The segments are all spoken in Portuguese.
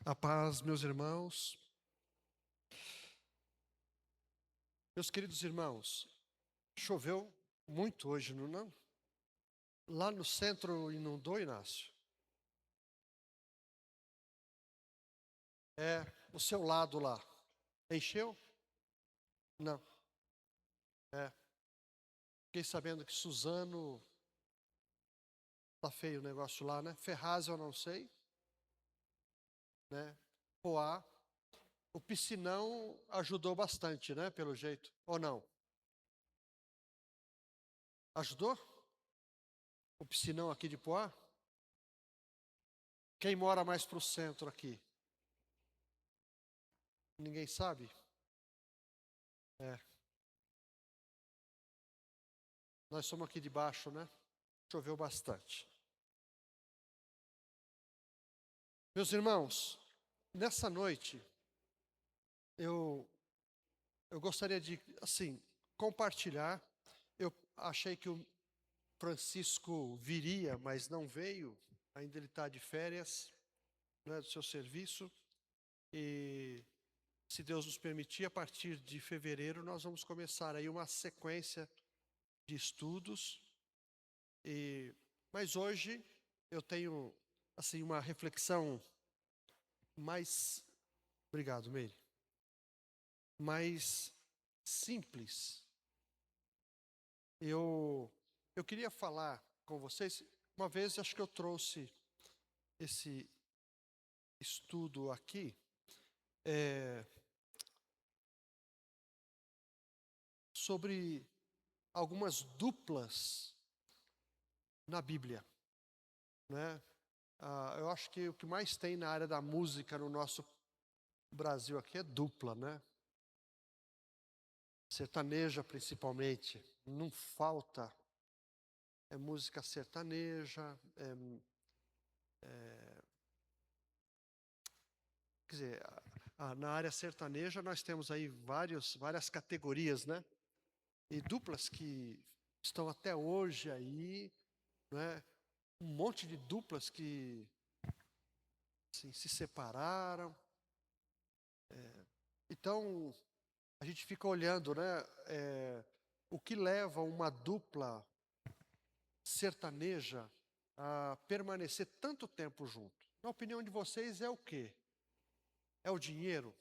A paz, meus irmãos. Meus queridos irmãos, choveu muito hoje, não? Lá no centro inundou, Inácio? É, o seu lado lá. Encheu? Não. É. Fiquei sabendo que Suzano tá feio o negócio lá, né? Ferraz eu não sei, né? Poá. O piscinão ajudou bastante, né? Pelo jeito. Ou não? Ajudou? O piscinão aqui de Poá? Quem mora mais pro centro aqui? Ninguém sabe? É. Nós somos aqui de baixo, né? Choveu bastante. Meus irmãos, nessa noite, eu, eu gostaria de, assim, compartilhar. Eu achei que o Francisco viria, mas não veio. Ainda ele está de férias, né, do seu serviço. E, se Deus nos permitir, a partir de fevereiro, nós vamos começar aí uma sequência de estudos. Mas hoje eu tenho, assim, uma reflexão mais... Obrigado, Meire. Mais simples. Eu queria falar com vocês. Uma vez acho que eu trouxe esse estudo aqui, sobre algumas duplas na Bíblia, né? Eu acho que o que mais tem na área da música no nosso Brasil aqui é dupla, né? Sertaneja principalmente, não falta. É música sertaneja, quer dizer, na área sertaneja nós temos aí várias categorias, né? E duplas que estão até hoje aí, né? Um monte de duplas que assim, se separaram. Então, a gente fica olhando, né? O que leva uma dupla sertaneja a permanecer tanto tempo junto? Na opinião de vocês, é o quê? É o dinheiro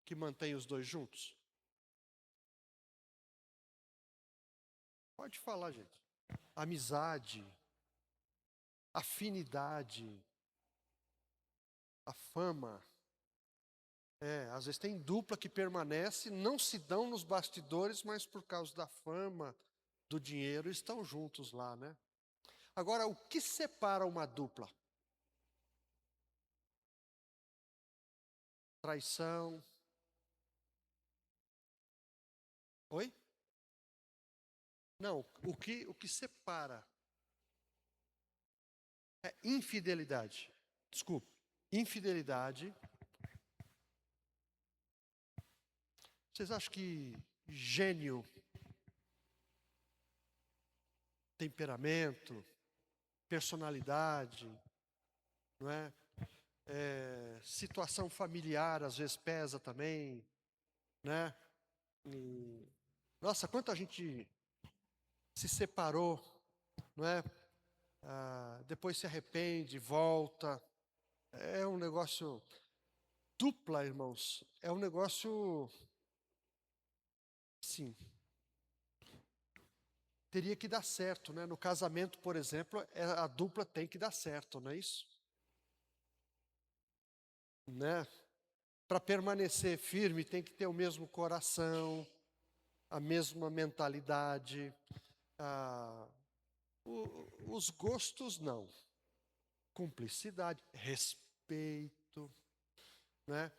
que mantém os dois juntos? Pode falar, gente. Amizade, afinidade, a fama. Às vezes tem dupla que permanece, não se dão nos bastidores, mas por causa da fama, do dinheiro, estão juntos lá, né? Agora, o que separa uma dupla? Traição. Oi? Não, o que separa é infidelidade. Desculpe, infidelidade. Vocês acham que gênio, temperamento, personalidade, não é? Situação familiar às vezes pesa também, né? Nossa, quanta gente se separou, não é? Depois se arrepende, volta. É um negócio dupla, irmãos. É um negócio, sim. Teria que dar certo, né? No casamento, por exemplo, a dupla tem que dar certo, não é isso? Né? Para permanecer firme, tem que ter o mesmo coração, a mesma mentalidade. Os gostos, não. Cumplicidade, respeito, né?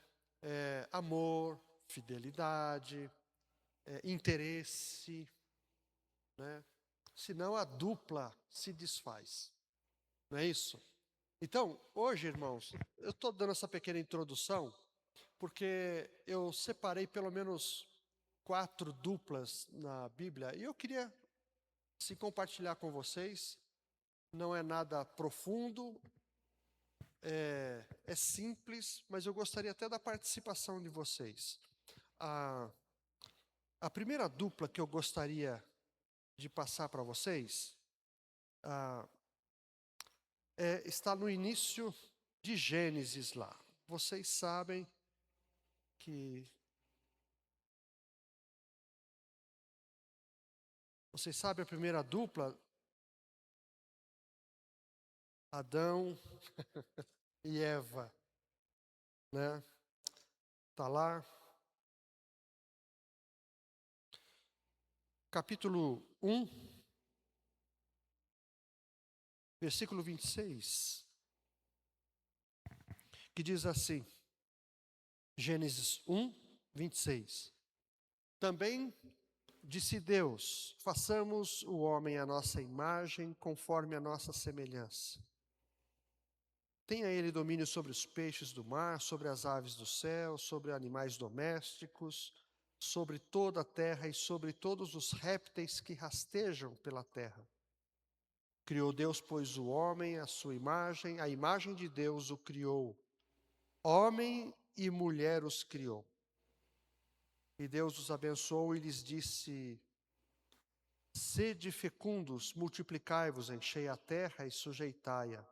Amor, fidelidade, interesse, né? Senão a dupla se desfaz, não é isso? Então, hoje, irmãos, eu estou dando essa pequena introdução porque eu separei pelo menos 4 duplas na Bíblia e eu queria se compartilhar com vocês. Não é nada profundo, é simples, mas eu gostaria até da participação de vocês. A, a primeira dupla que eu gostaria de passar para vocês ah, está no início de Gênesis lá. Vocês sabem que... Vocês sabem a primeira dupla? Adão e Eva, né? Tá lá. Capítulo 1, versículo 26, que diz assim, Gênesis 1, 26. Também disse Deus, façamos o homem à nossa imagem, conforme a nossa semelhança. Tenha ele domínio sobre os peixes do mar, sobre as aves do céu, sobre animais domésticos, sobre toda a terra e sobre todos os répteis que rastejam pela terra. Criou Deus, pois, o homem à sua imagem, a imagem de Deus o criou. Homem e mulher os criou. E Deus os abençoou e lhes disse, sede fecundos, multiplicai-vos, enchei a terra e sujeitai-a.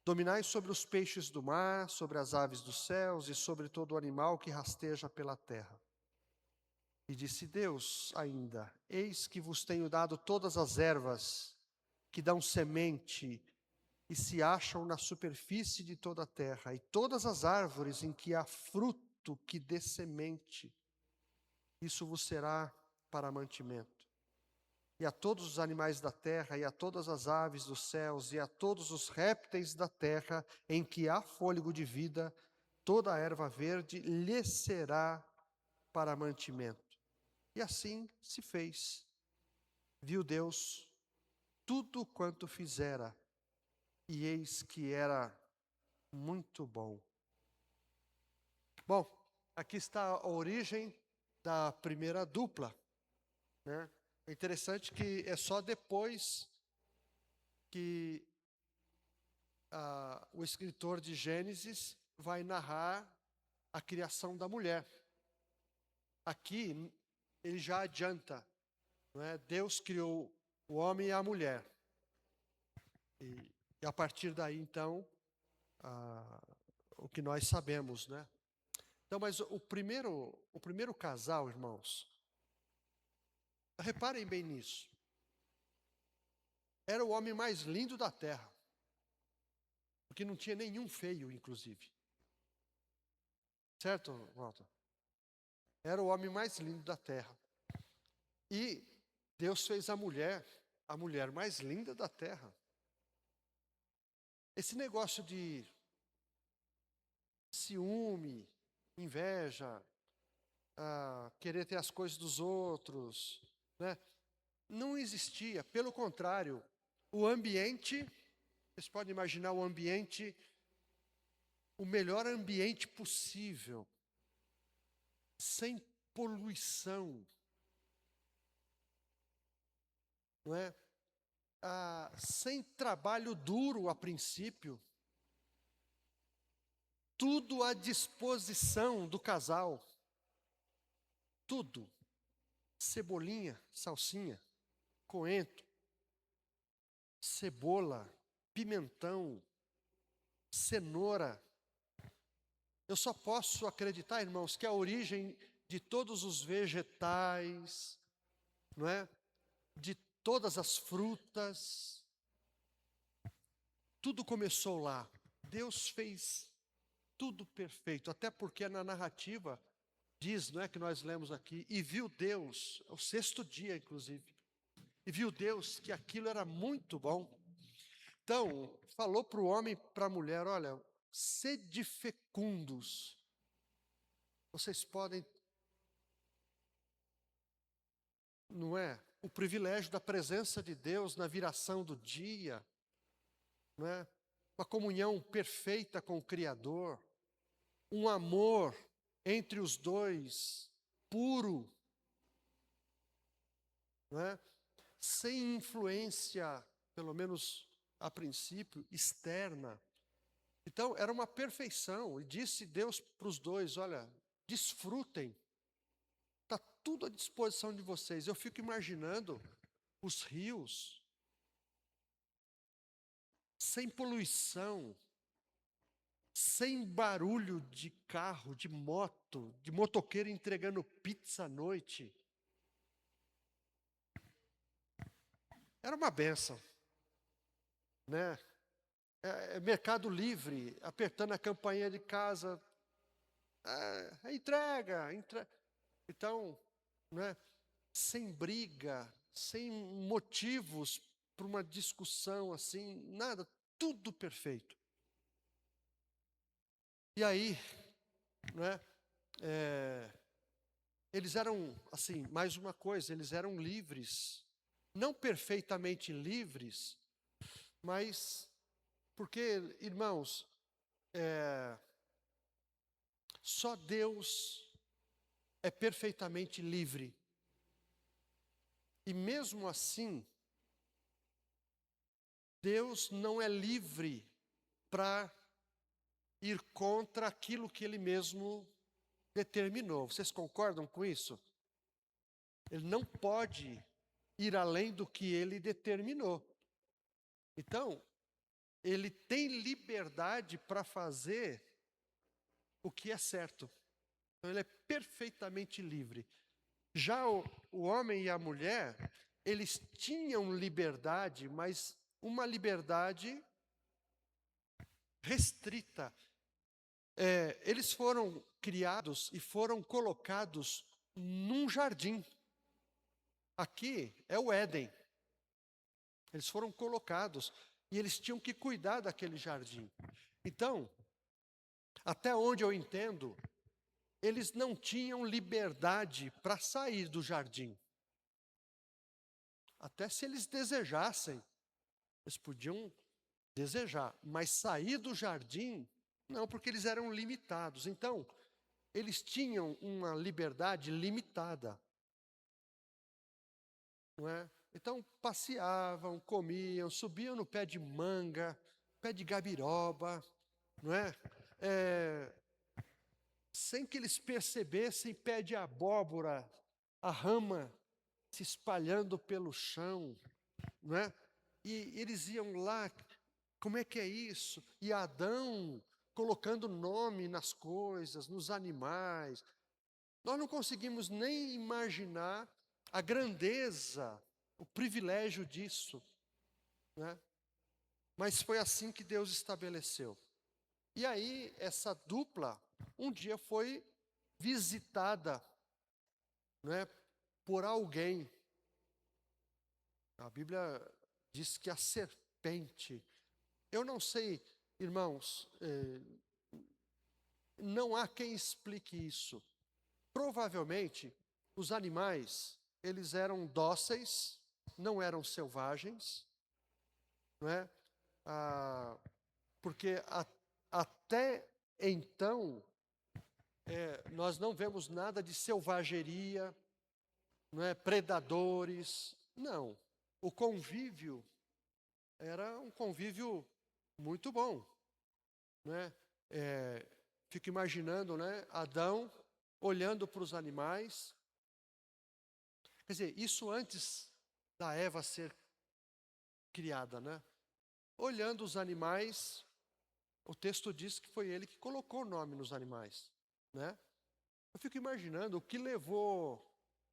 Dominai sobre os peixes do mar, sobre as aves dos céus e sobre todo o animal que rasteja pela terra. E disse Deus ainda, eis que vos tenho dado todas as ervas que dão semente e se acham na superfície de toda a terra, e todas as árvores em que há fruto que dê semente, isso vos será para mantimento. E a todos os animais da terra, e a todas as aves dos céus, e a todos os répteis da terra, em que há fôlego de vida, toda a erva verde lhe será para mantimento. E assim se fez. Viu Deus tudo quanto fizera, e eis que era muito bom. Bom, aqui está a origem da primeira dupla, né? É interessante que é só depois que o escritor de Gênesis vai narrar a criação da mulher. Aqui ele já adianta, não é? Deus criou o homem e a mulher. E a partir daí, então, o que nós sabemos, né? Então, mas o primeiro casal, irmãos, reparem bem nisso. Era o homem mais lindo da terra. Porque não tinha nenhum feio, inclusive. Certo, Walter? Era o homem mais lindo da terra. E Deus fez a mulher mais linda da terra. Esse negócio de ciúme, inveja, querer ter as coisas dos outros, né? Não existia. Pelo contrário, o ambiente, vocês podem imaginar o ambiente, o melhor ambiente possível, sem poluição, não é? Sem trabalho duro a princípio, tudo à disposição do casal, tudo, cebolinha, salsinha, coentro, cebola, pimentão, cenoura. Eu só posso acreditar, irmãos, que a origem de todos os vegetais, não é? De todas as frutas, tudo começou lá. Deus fez tudo perfeito, até porque na narrativa diz, não é, que nós lemos aqui, e viu Deus, o sexto dia inclusive, e viu Deus que aquilo era muito bom. Então, falou para o homem e para a mulher, olha, sede fecundos, vocês podem, não é, o privilégio da presença de Deus na viração do dia, não é, uma comunhão perfeita com o Criador, um amor entre os dois, puro, não é? Sem influência, pelo menos a princípio, externa. Então, era uma perfeição. E disse Deus para os dois: olha, desfrutem. Está tudo à disposição de vocês. Eu fico imaginando os rios sem poluição, sem barulho de carro, de moto, de motoqueiro entregando pizza à noite. Era uma benção, né? Mercado Livre, apertando a campainha de casa, entrega. Então, né? Sem briga, sem motivos para uma discussão assim, nada, tudo perfeito. E aí, né? Eles eram, assim, mais uma coisa, eles eram livres, não perfeitamente livres, mas porque, irmãos, só Deus é perfeitamente livre. E mesmo assim, Deus não é livre para ir contra aquilo que Ele mesmo determinou. Vocês concordam com isso? Ele não pode ir além do que Ele determinou. Então, Ele tem liberdade para fazer o que é certo. Então, Ele é perfeitamente livre. Já o homem e a mulher, eles tinham liberdade, mas uma liberdade restrita. Eles foram criados e foram colocados num jardim. Aqui é o Éden. Eles foram colocados e eles tinham que cuidar daquele jardim. Então, até onde eu entendo, eles não tinham liberdade para sair do jardim. Até se eles desejassem, eles podiam desejar, mas sair do jardim, não, porque eles eram limitados. Então, eles tinham uma liberdade limitada. Não é? Então, passeavam, comiam, subiam no pé de manga, pé de gabiroba, não é? Sem que eles percebessem, pé de abóbora, a rama se espalhando pelo chão, não é? E eles iam lá, como é que é isso? E Adão colocando nome nas coisas, nos animais. Nós não conseguimos nem imaginar a grandeza, o privilégio disso, né? Mas foi assim que Deus estabeleceu. E aí, essa dupla, um dia foi visitada, né, por alguém. A Bíblia diz que a serpente, eu não sei, irmãos, não há quem explique isso. Provavelmente, os animais, eles eram dóceis, não eram selvagens, não é? Porque até então, nós não vemos nada de selvageria, não é? Predadores, não. O convívio era um convívio muito bom, né? Fico imaginando, né? Adão olhando para os animais. Quer dizer, isso antes da Eva ser criada, né? Olhando os animais, o texto diz que foi ele que colocou o nome nos animais, né? Eu fico imaginando o que levou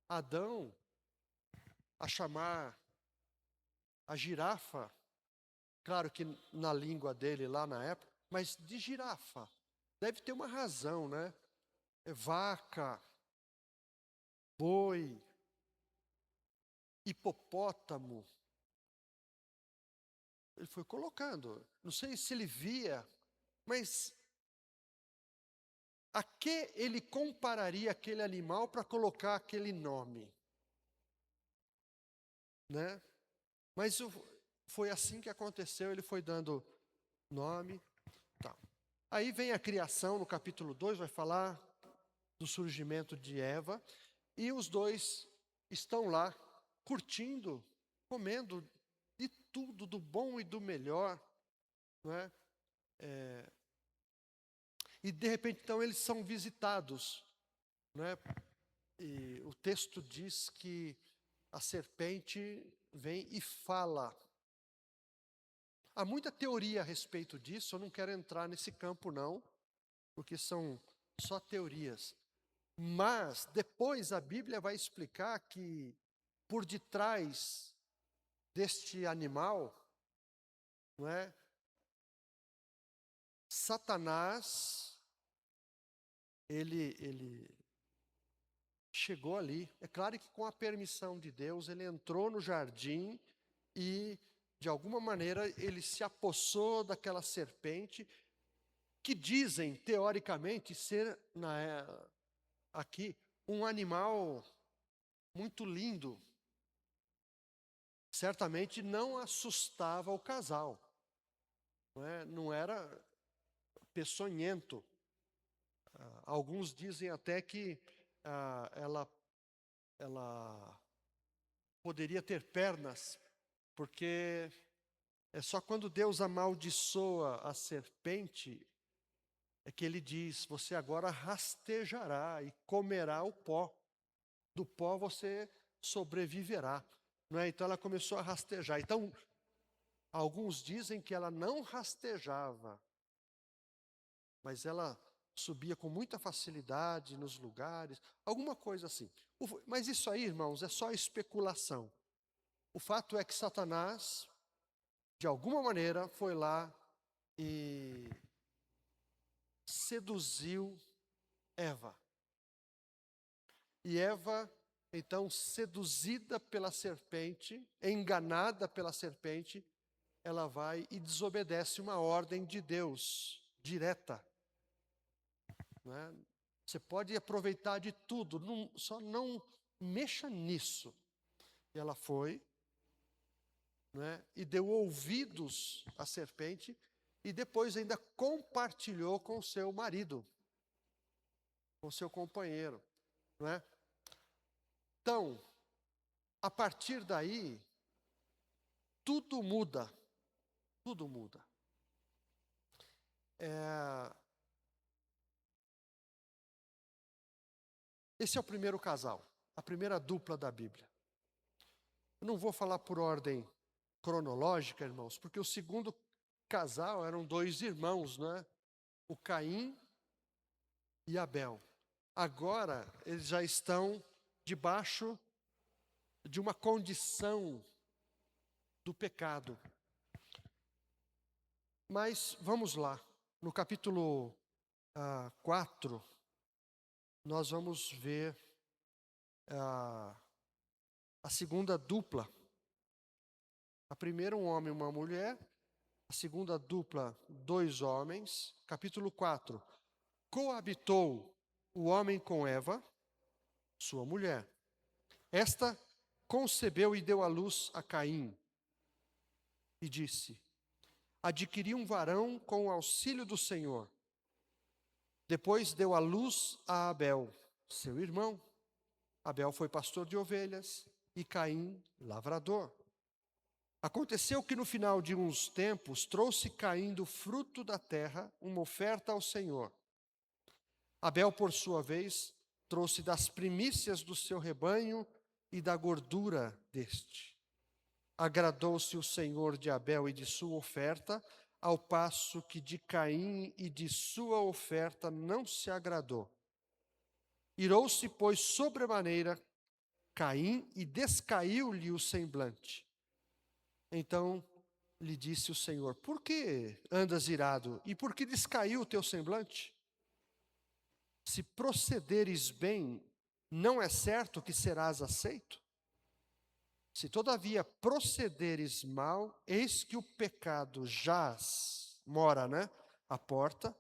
Adão a chamar a girafa, claro que na língua dele lá na época, mas de girafa. Deve ter uma razão, né? Vaca, boi, hipopótamo. Ele foi colocando. Não sei se ele via, mas a que ele compararia aquele animal para colocar aquele nome? Né? Mas foi assim que aconteceu, ele foi dando nome. Tá. Aí vem a criação, no capítulo 2, vai falar do surgimento de Eva, e os dois estão lá, curtindo, comendo de tudo, do bom e do melhor, não é? E de repente, então, eles são visitados, né? E o texto diz que a serpente vem e fala. Há muita teoria a respeito disso, eu não quero entrar nesse campo não, porque são só teorias. Mas depois a Bíblia vai explicar que por detrás deste animal, não é? Satanás, ele chegou ali. É claro que com a permissão de Deus, ele entrou no jardim e, de alguma maneira, ele se apossou daquela serpente, que dizem, teoricamente, ser aqui um animal muito lindo. Certamente não assustava o casal, não era peçonhento. Alguns dizem até que ela poderia ter pernas, porque é só quando Deus amaldiçoa a serpente é que ele diz: você agora rastejará e comerá o pó. Do pó você sobreviverá. Não é? Então ela começou a rastejar. Então, alguns dizem que ela não rastejava, mas ela subia com muita facilidade nos lugares, alguma coisa assim. Mas isso aí, irmãos, é só especulação. O fato é que Satanás, de alguma maneira, foi lá e seduziu Eva. E Eva, então, seduzida pela serpente, enganada pela serpente, ela vai e desobedece uma ordem de Deus, direta. Não é? Você pode aproveitar de tudo, só não mexa nisso. E ela foi, não é? E deu ouvidos à serpente, e depois ainda compartilhou com o seu marido, com o seu companheiro. Não é? Então, a partir daí, tudo muda. Tudo muda. Esse é o primeiro casal, a primeira dupla da Bíblia. Eu não vou falar por ordem cronológica, irmãos, porque o segundo casal eram dois irmãos, né? O Caim e Abel. Agora, eles já estão debaixo de uma condição do pecado. Mas vamos lá, no capítulo 4, nós vamos ver a segunda dupla. A primeira, um homem e uma mulher. A segunda dupla, dois homens. Capítulo 4. Coabitou o homem com Eva, sua mulher. Esta concebeu e deu à luz a Caim. E disse: adquiri um varão com o auxílio do Senhor. Depois deu à luz a Abel, seu irmão. Abel foi pastor de ovelhas e Caim, lavrador. Aconteceu que no final de uns tempos trouxe Caim do fruto da terra uma oferta ao Senhor. Abel, por sua vez, trouxe das primícias do seu rebanho e da gordura deste. Agradou-se o Senhor de Abel e de sua oferta, ao passo que de Caim e de sua oferta não se agradou. Irou-se, pois, sobremaneira Caim e descaiu-lhe o semblante. Então lhe disse o Senhor: por que andas irado? E por que descaiu o teu semblante? Se procederes bem, não é certo que serás aceito? Se todavia procederes mal, eis que o pecado mora, à porta.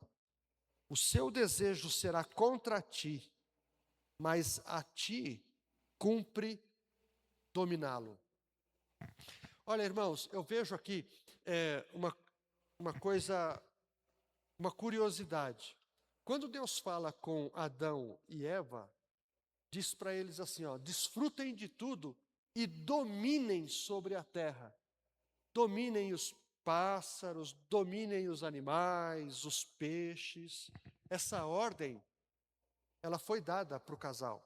O seu desejo será contra ti, mas a ti cumpre dominá-lo. Olha, irmãos, eu vejo aqui uma coisa, uma curiosidade. Quando Deus fala com Adão e Eva, diz para eles assim, desfrutem de tudo e dominem sobre a terra. Dominem os pássaros, dominem os animais, os peixes. essa ordem, ela foi dada para o casal.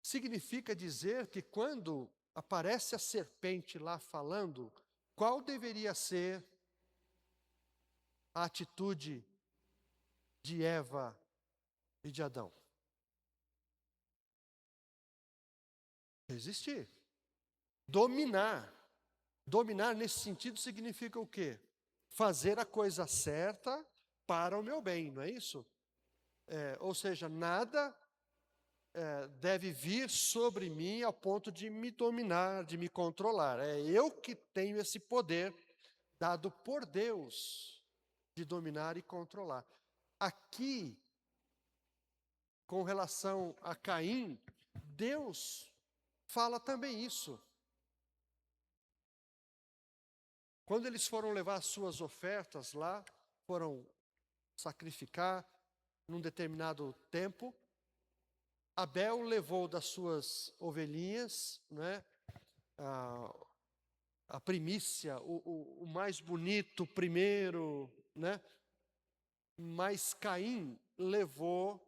Significa dizer que quando aparece a serpente lá falando, qual deveria ser a atitude de Eva e de Adão? Resistir. Dominar. Dominar nesse sentido significa o quê? Fazer a coisa certa para o meu bem, não é isso? Ou seja, nada deve vir sobre mim ao ponto de me dominar, de me controlar. É eu que tenho esse poder dado por Deus de dominar e controlar. Aqui, com relação a Caim, Deus fala também isso. Quando eles foram levar as suas ofertas lá, foram sacrificar num determinado tempo, Abel levou das suas ovelhinhas, né, a primícia, o mais bonito, o primeiro, né? Mas Caim levou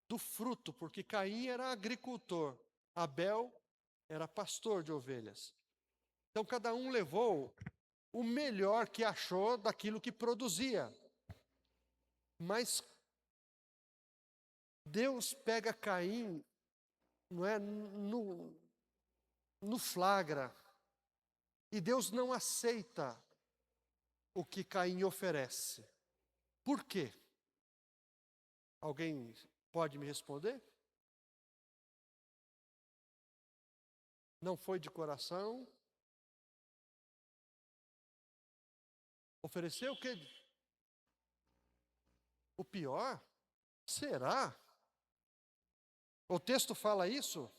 do fruto, porque Caim era agricultor, Abel era pastor de ovelhas. Então cada um levou o melhor que achou daquilo que produzia. Mas Deus pega Caim, não é, no flagra, e Deus não aceita o que Caim oferece. Por quê? Alguém pode me responder? Não foi de coração? Ofereceu o quê? O pior? Será? O texto fala isso?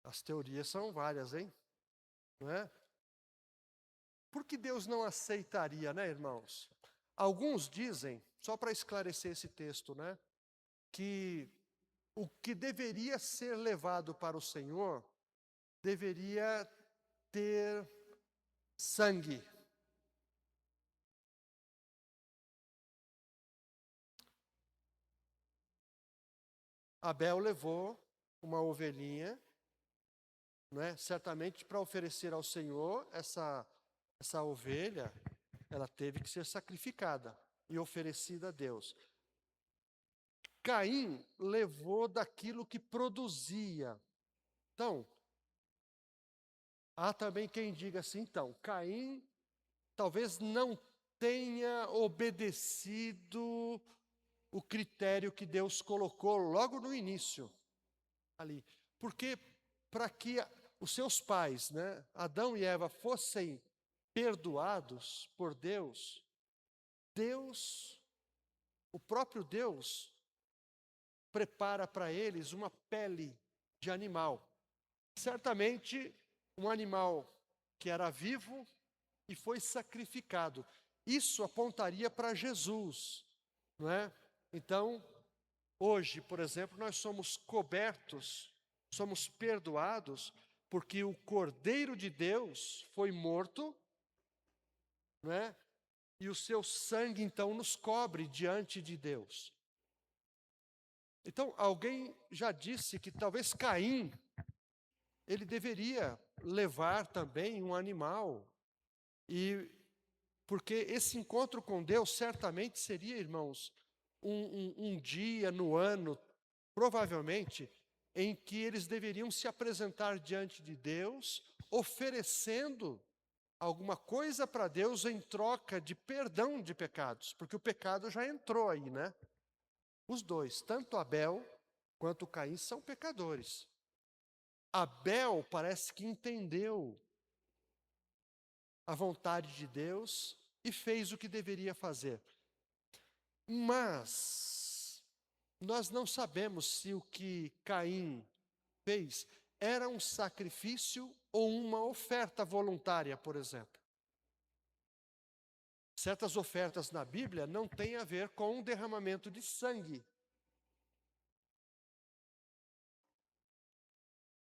As teorias são várias, hein? Não é? Por que Deus não aceitaria, né, irmãos? Alguns dizem, só para esclarecer esse texto, né, que o que deveria ser levado para o Senhor deveria ter sangue. Abel levou uma ovelhinha, não é? Certamente para oferecer ao Senhor essa ovelha, ela teve que ser sacrificada e oferecida a Deus. Caim levou daquilo que produzia. Então, há também quem diga assim, então, Caim talvez não tenha obedecido o critério que Deus colocou logo no início ali. Porque para que os seus pais, né, Adão e Eva, fossem perdoados por Deus, o próprio Deus, prepara para eles uma pele de animal. Certamente um animal que era vivo e foi sacrificado. Isso apontaria para Jesus, não é? Então, hoje, por exemplo, nós somos cobertos, somos perdoados, porque o Cordeiro de Deus foi morto, não é? E o seu sangue, então, nos cobre diante de Deus. Então, alguém já disse que talvez Caim, ele deveria levar também um animal, e porque esse encontro com Deus certamente seria, irmãos, um dia no ano, provavelmente, em que eles deveriam se apresentar diante de Deus, oferecendo alguma coisa para Deus em troca de perdão de pecados, porque o pecado já entrou aí, né? Os dois, tanto Abel quanto Caim, são pecadores. Abel parece que entendeu a vontade de Deus e fez o que deveria fazer. Mas nós não sabemos se o que Caim fez era um sacrifício ou uma oferta voluntária, por exemplo. Certas ofertas na Bíblia não têm a ver com o derramamento de sangue.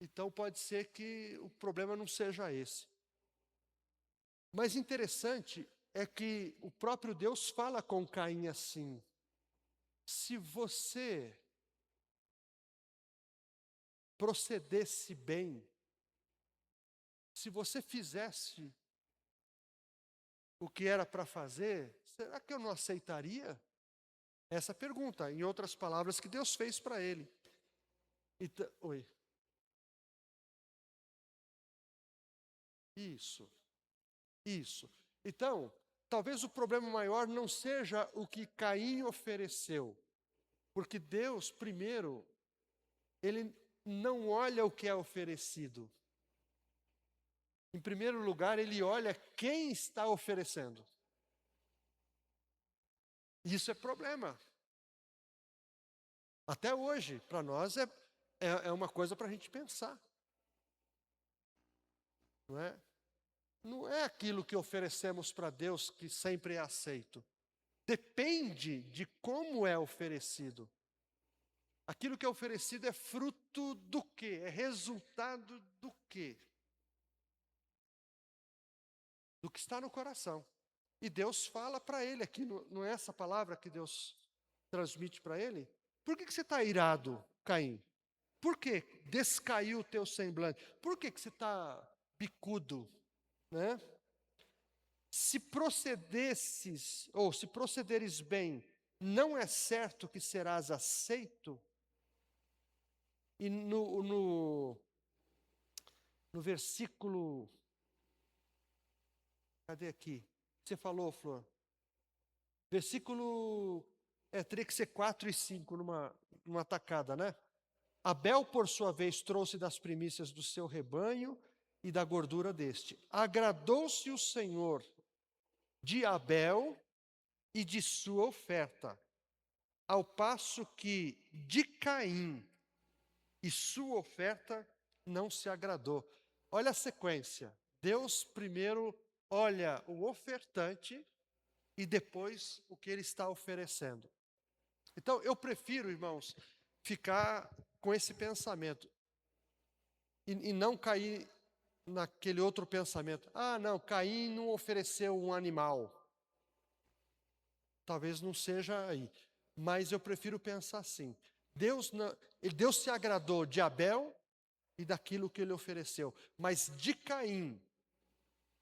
Então pode ser que o problema não seja esse. Mas interessante é que o próprio Deus fala com Caim assim: se você procedesse bem, se você fizesse o que era para fazer, será que eu não aceitaria? Essa pergunta, em outras palavras, que Deus fez para ele. Então, oi. Isso. Então, talvez o problema maior não seja o que Caim ofereceu, porque Deus, primeiro, Ele não olha o que é oferecido. Em primeiro lugar, Ele olha quem está oferecendo. Isso é problema. Até hoje, para nós, é uma coisa para a gente pensar. Não é? Não é aquilo que oferecemos para Deus que sempre é aceito. Depende de como é oferecido. Aquilo que é oferecido é fruto do quê? É resultado do quê? Do que está no coração. E Deus fala para ele aqui, não é essa palavra que Deus transmite para ele? Por que você está irado, Caim? Por que descaiu o teu semblante? Por que você está bicudo? Né? Se procedesses, ou se procederes bem, não é certo que serás aceito? E no versículo, cadê aqui? Você falou, Flor? Versículo, teria que ser 4 e 5 numa tacada, né? Abel, por sua vez, trouxe das primícias do seu rebanho e da gordura deste. Agradou-se o Senhor de Abel e de sua oferta, ao passo que de Caim e sua oferta não se agradou. Olha a sequência. Deus primeiro olha o ofertante e depois o que ele está oferecendo. Então, eu prefiro, irmãos, ficar com esse pensamento e não cair naquele outro pensamento. Ah, não, Caim não ofereceu um animal. Talvez não seja aí. Mas eu prefiro pensar assim. Deus se agradou de Abel e daquilo que ele ofereceu. Mas de Caim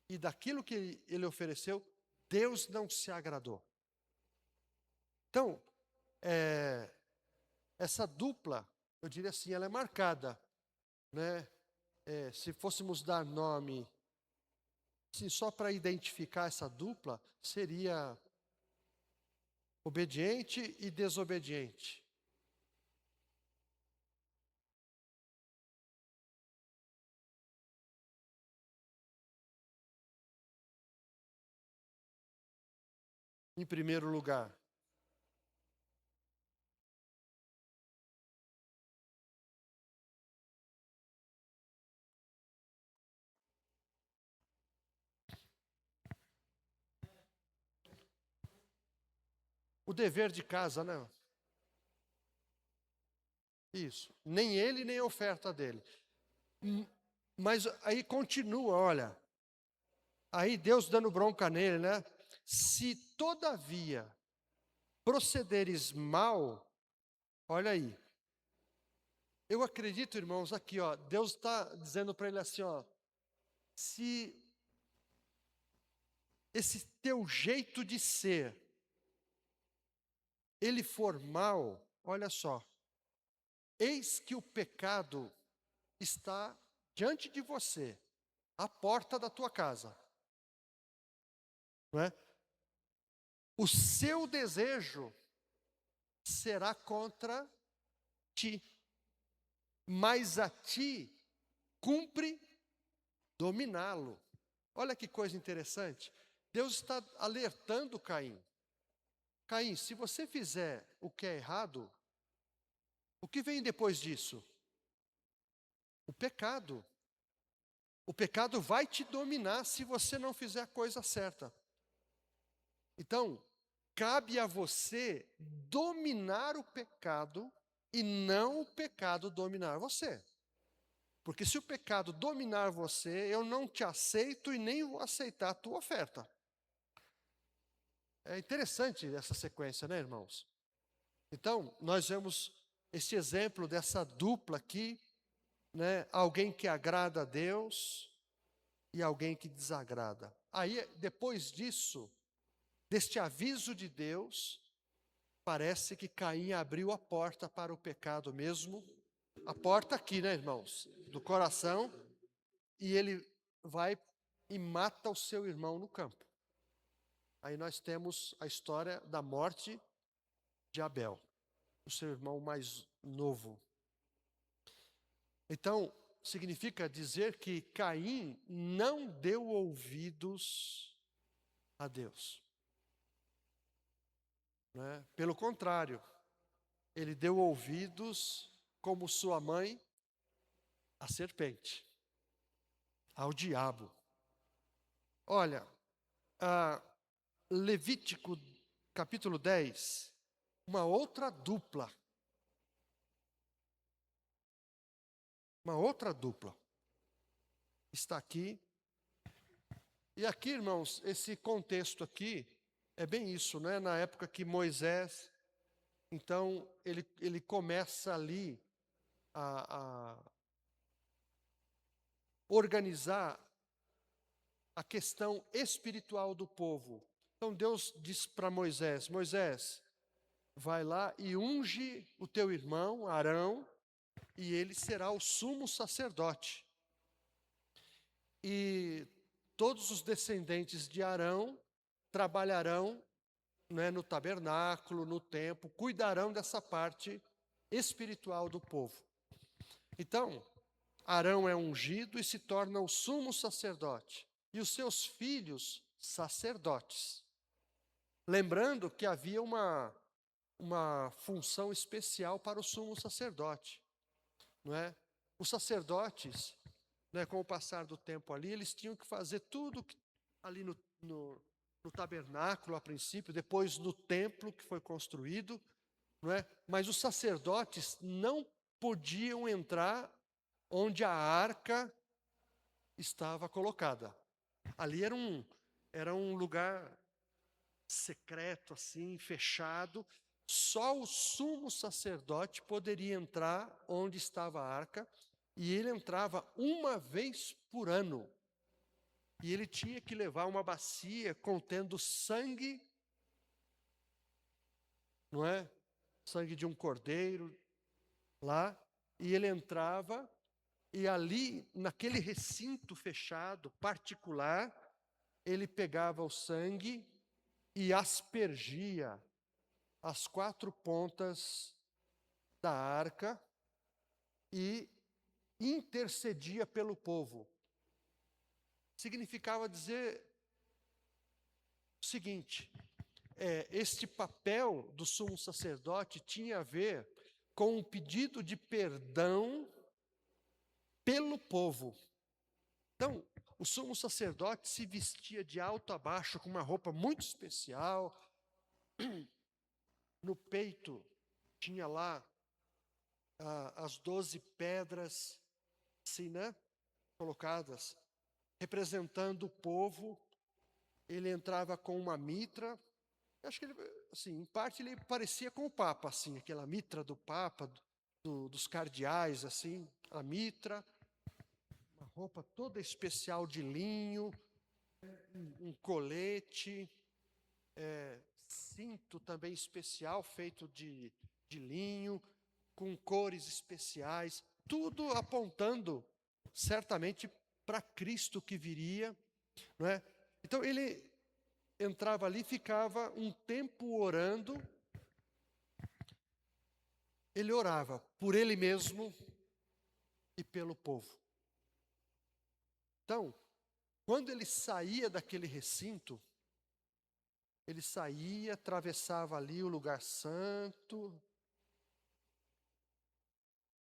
e daquilo que ele ofereceu, Deus não se agradou. Então, essa dupla, eu diria assim, ela é marcada, né? Se fôssemos dar nome, assim, só para identificar essa dupla, seria obediente e desobediente. Em primeiro lugar. O dever de casa, né? Isso. Nem ele, nem a oferta dele. Mas aí continua, olha. Aí Deus dando bronca nele, né? Se todavia procederes mal, olha aí. Eu acredito, irmãos, aqui, ó, Deus está dizendo para ele assim, ó, se esse teu jeito de ser, ele for mal, olha só, eis que o pecado está diante de você, à porta da tua casa, não é? O seu desejo será contra ti, mas a ti cumpre dominá-lo. Olha que coisa interessante. Deus está alertando Caim. Caim, se você fizer o que é errado, o que vem depois disso? O pecado. O pecado vai te dominar se você não fizer a coisa certa. Então, cabe a você dominar o pecado e não o pecado dominar você. Porque se o pecado dominar você, eu não te aceito e nem vou aceitar a tua oferta. É interessante essa sequência, né, irmãos? Então, nós vemos esse exemplo dessa dupla aqui, né? Alguém que agrada a Deus e alguém que desagrada. Aí, depois disso, deste aviso de Deus, parece que Caim abriu a porta para o pecado mesmo. A porta aqui, né, irmãos? Do coração. E ele vai e mata o seu irmão no campo. Aí nós temos a história da morte de Abel, o seu irmão mais novo. Então, significa dizer que Caim não deu ouvidos a Deus. Né? Pelo contrário, ele deu ouvidos, como sua mãe, à serpente, ao diabo. Olha, Levítico capítulo 10, uma outra dupla. Uma outra dupla está aqui. E aqui, irmãos, esse contexto aqui é bem isso, né? Na época que Moisés, então, ele começa ali a organizar a questão espiritual do povo. Então Deus diz para Moisés: Moisés, vai lá e unge o teu irmão Arão, e ele será o sumo sacerdote. E todos os descendentes de Arão trabalharão, né, no tabernáculo, no templo, cuidarão dessa parte espiritual do povo. Então, Arão é ungido e se torna o sumo sacerdote, e os seus filhos sacerdotes. Lembrando que havia uma função especial para o sumo sacerdote, não é? Os sacerdotes, né, com o passar do tempo ali, eles tinham que fazer tudo ali no tabernáculo a princípio, depois no templo que foi construído, não é? Mas os sacerdotes não podiam entrar onde a arca estava colocada. Ali era um lugar secreto, assim, fechado. Só o sumo sacerdote poderia entrar onde estava a arca, e ele entrava uma vez por ano. E ele tinha que levar uma bacia contendo sangue, não é? Sangue de um cordeiro lá, e ele entrava, e ali, naquele recinto fechado, particular, ele pegava o sangue e aspergia as 4 pontas da arca e intercedia pelo povo. Significava dizer o seguinte: este papel do sumo sacerdote tinha a ver com um pedido de perdão pelo povo. Então, o sumo sacerdote se vestia de alto a baixo com uma roupa muito especial. No peito tinha lá as 12 pedras, assim, né? Colocadas, representando o povo. Ele entrava com uma mitra. Acho que ele, assim, em parte ele parecia com o Papa, assim, aquela mitra do Papa, dos cardeais, assim, a mitra, uma roupa toda especial de linho, um colete, cinto também especial, feito de linho, com cores especiais, tudo apontando certamente para Cristo que viria, não é? Então ele entrava ali, ficava um tempo orando. Ele orava por ele mesmo e pelo povo. Então, Quando ele saía daquele recinto, ele saía, atravessava ali o lugar santo,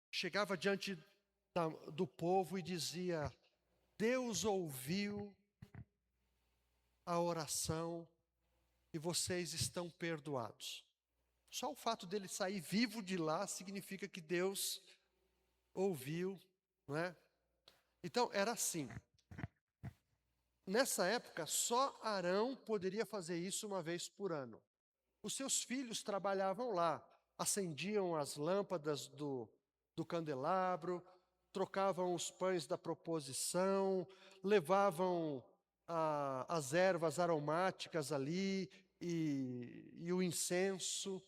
chegava diante do povo e dizia: Deus ouviu a oração e vocês estão perdoados. Só o fato dele sair vivo de lá significa que Deus ouviu, não é? Então, era assim. Nessa época, só Arão poderia fazer isso uma vez por ano. Os seus filhos trabalhavam lá, acendiam as lâmpadas do candelabro, trocavam os pães da proposição, levavam as ervas aromáticas ali e o incenso,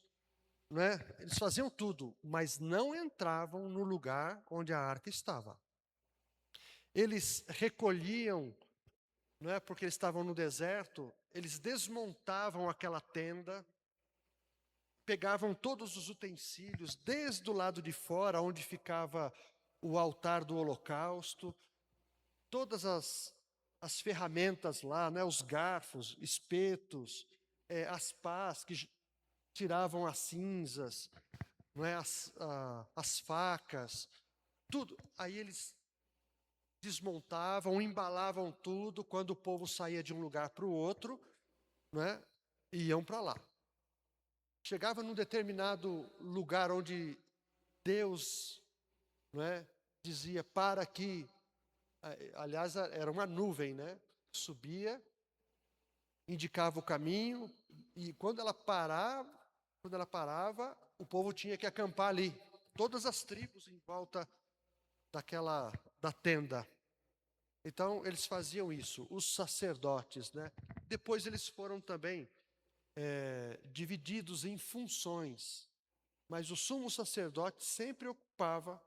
né? Eles faziam tudo, mas não entravam no lugar onde a arca estava. Eles recolhiam, não é, porque eles estavam no deserto, eles desmontavam aquela tenda, pegavam todos os utensílios, desde o lado de fora, onde ficava o altar do holocausto, todas as ferramentas lá, né, os garfos, espetos, as pás que tiravam as cinzas, não é, as facas, tudo. Aí eles desmontavam, embalavam tudo, quando o povo saía de um lugar para o outro, não é, iam para lá. Chegava num determinado lugar onde Deus, não é, dizia, para aqui. Aliás, era uma nuvem, né? Subia, indicava o caminho, e quando ela parava, o povo tinha que acampar ali. Todas as tribos em volta da tenda. Então, eles faziam isso, os sacerdotes, né? Depois eles foram também divididos em funções, mas o sumo sacerdote sempre ocupava,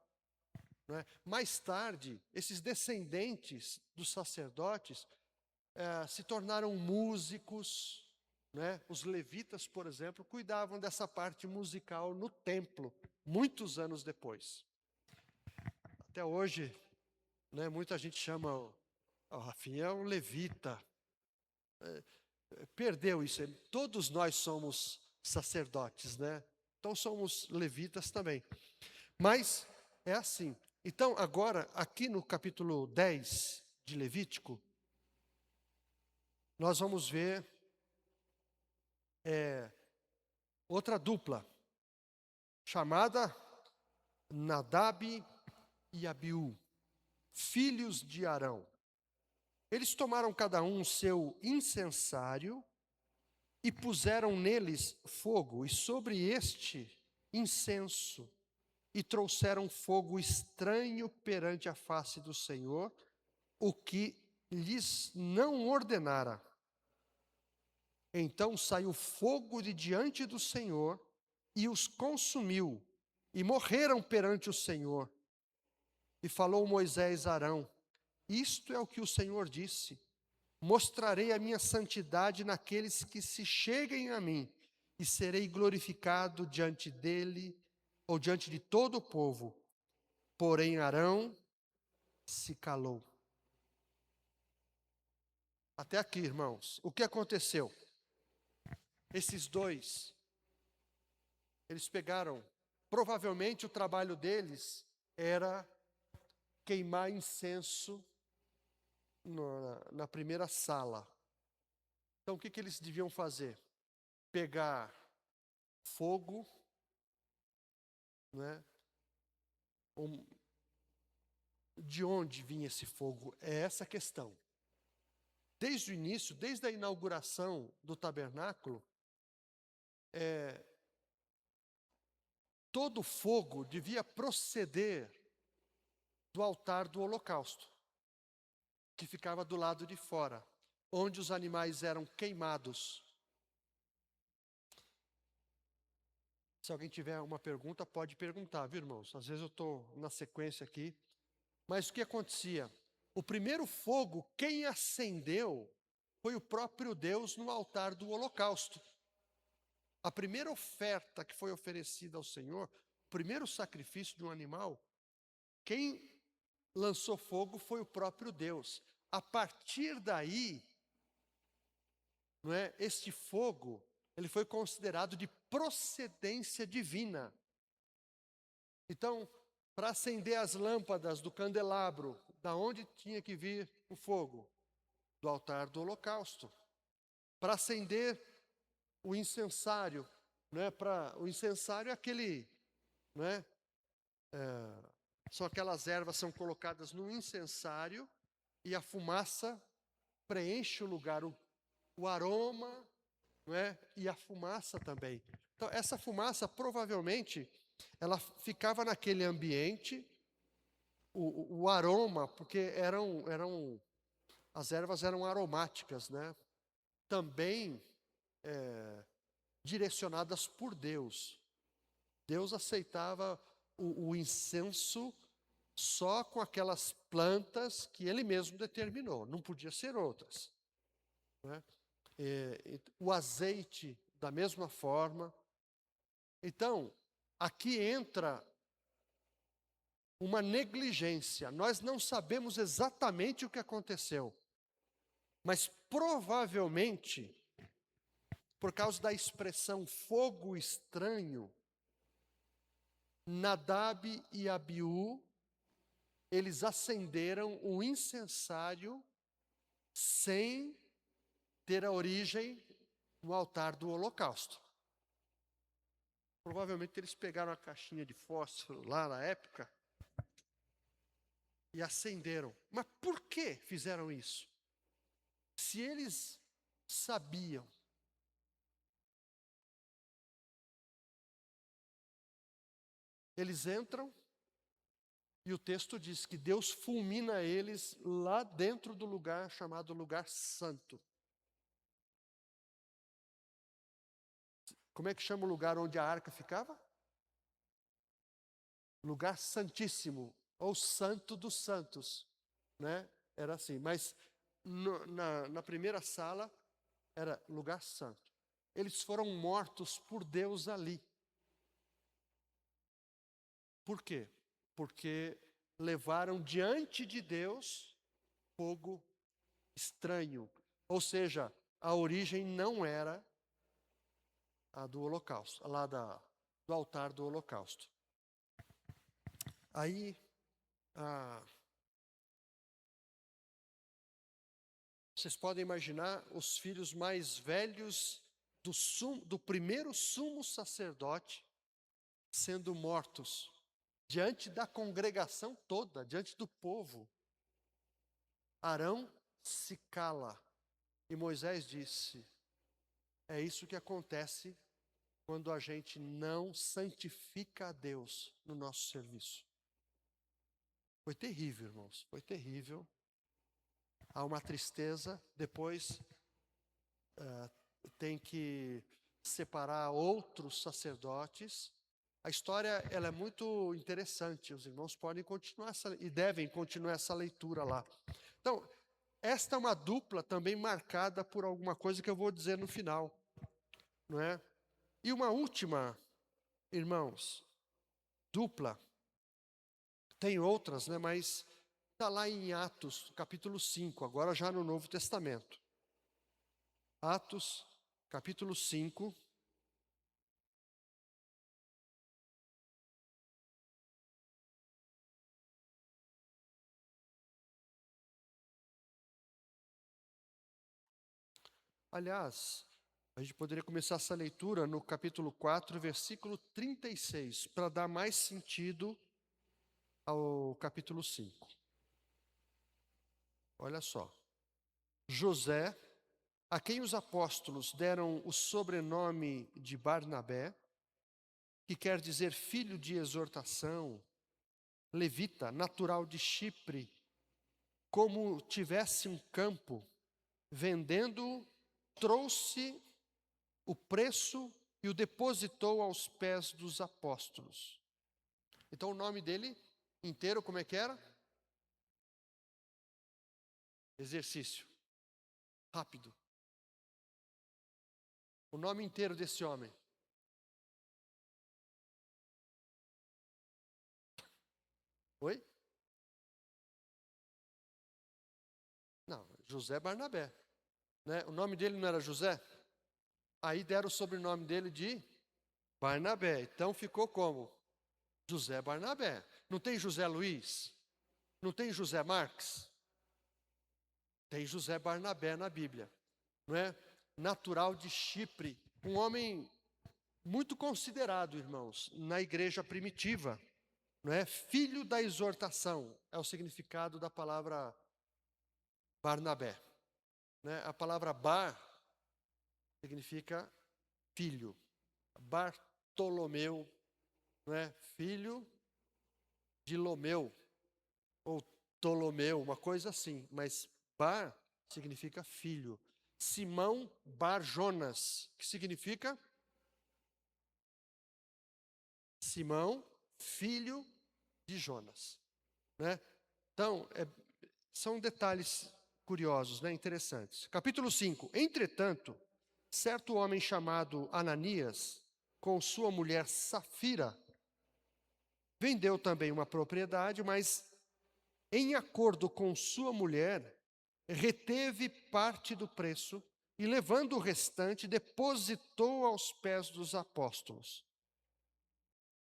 né? Mais tarde, esses descendentes dos sacerdotes se tornaram músicos, né? Os levitas, por exemplo, cuidavam dessa parte musical no templo, muitos anos depois. Até hoje, né, muita gente chama o Rafinha é um levita. Perdeu isso. Todos nós somos sacerdotes, né? Então somos levitas também. Mas é assim. Então, agora, aqui no capítulo 10 de Levítico, nós vamos ver outra dupla, chamada Nadab e Abiú, filhos de Arão. Eles tomaram cada um seu incensário e puseram neles fogo, e sobre este incenso, e trouxeram fogo estranho perante a face do Senhor, o que lhes não ordenara. Então saiu fogo de diante do Senhor e os consumiu, e morreram perante o Senhor. E falou Moisés a Arão: isto é o que o Senhor disse: mostrarei a minha santidade naqueles que se cheguem a mim, e serei glorificado diante dele, ou diante de todo o povo. Porém Arão se calou. Até aqui, irmãos, o que aconteceu? Esses dois, eles pegaram, provavelmente o trabalho deles era queimar incenso na primeira sala. Então, o que eles deviam fazer? Pegar fogo, né? De onde vinha esse fogo? É essa a questão. Desde o início, desde a inauguração do tabernáculo, todo fogo devia proceder do altar do holocausto, que ficava do lado de fora, onde os animais eram queimados. Se alguém tiver uma pergunta, pode perguntar, viu, irmãos? Às vezes eu estou na sequência aqui. Mas o que acontecia? O primeiro fogo, quem acendeu, foi o próprio Deus no altar do holocausto. A primeira oferta que foi oferecida ao Senhor, o primeiro sacrifício de um animal, quem lançou fogo foi o próprio Deus. a partir daí, não é, este fogo, ele foi considerado de procedência divina. Então, para acender as lâmpadas do candelabro, da onde tinha que vir o fogo? Do altar do holocausto. Para acender o incensário, né? O incensário é aquele, né? São aquelas ervas são colocadas no incensário e a fumaça preenche o lugar, o aroma, não é? E a fumaça também. Então, essa fumaça provavelmente ela ficava naquele ambiente, o aroma, porque as ervas eram aromáticas, né? Também direcionadas por Deus. Deus aceitava o incenso só com aquelas plantas que Ele mesmo determinou, não podia ser outras, né? O azeite, da mesma forma. Então, aqui entra uma negligência. Nós não sabemos exatamente o que aconteceu, mas provavelmente, por causa da expressão fogo estranho, Nadab e Abiú, eles acenderam o incensário sem ter a origem no altar do holocausto. Provavelmente eles pegaram a caixinha de fósforo lá na época e acenderam. Mas por que fizeram isso? Se eles sabiam, eles entram e o texto diz que Deus fulmina eles lá dentro do lugar chamado lugar santo. Como é que chama o lugar onde a arca ficava? Lugar santíssimo, ou santo dos santos, né? Era assim, mas na primeira sala era lugar santo. Eles foram mortos por Deus ali. Por quê? Porque levaram diante de Deus fogo estranho. Ou seja, a origem não era a do holocausto, lá do altar do holocausto. Aí, vocês podem imaginar os filhos mais velhos do primeiro sumo sacerdote sendo mortos diante da congregação toda, diante do povo. Arão se cala e Moisés disse: é isso que acontece quando a gente não santifica a Deus no nosso serviço. Foi terrível, irmãos, foi terrível. Há uma tristeza, depois tem que separar outros sacerdotes. A história ela é muito interessante, os irmãos podem continuar e devem continuar essa leitura lá. Então, esta é uma dupla também marcada por alguma coisa que eu vou dizer no final, não é? E uma última, irmãos, dupla, tem outras, né, mas está lá em Atos, capítulo 5, agora já no Novo Testamento. Atos, capítulo 5. Aliás, a gente poderia começar essa leitura no capítulo 4, versículo 36, para dar mais sentido ao capítulo 5. Olha só. José, a quem os apóstolos deram o sobrenome de Barnabé, que quer dizer filho de exortação, levita, natural de Chipre, como tivesse um campo, vendendo, trouxe o preço e o depositou aos pés dos apóstolos. Então o nome dele inteiro como é que era? Exercício. Rápido. O nome inteiro desse homem. Oi? José Barnabé. Né? O nome dele não era José? Aí deram o sobrenome dele de Barnabé. Então ficou como? José Barnabé. Não tem José Luiz? Não tem José Marques? Tem José Barnabé na Bíblia. Não é? Natural de Chipre. Um homem muito considerado, irmãos, na igreja primitiva. Não é? Filho da exortação é o significado da palavra Barnabé. Né? A palavra bar significa filho. Bartolomeu, não é? Filho de Lomeu, ou Ptolomeu, uma coisa assim. Mas bar significa filho. Simão Bar Jonas, que significa Simão, filho de Jonas. Né? Então, são detalhes curiosos, né? Interessantes. Capítulo 5. Entretanto, certo homem chamado Ananias, com sua mulher Safira, vendeu também uma propriedade, mas em acordo com sua mulher, reteve parte do preço e, levando o restante, depositou aos pés dos apóstolos.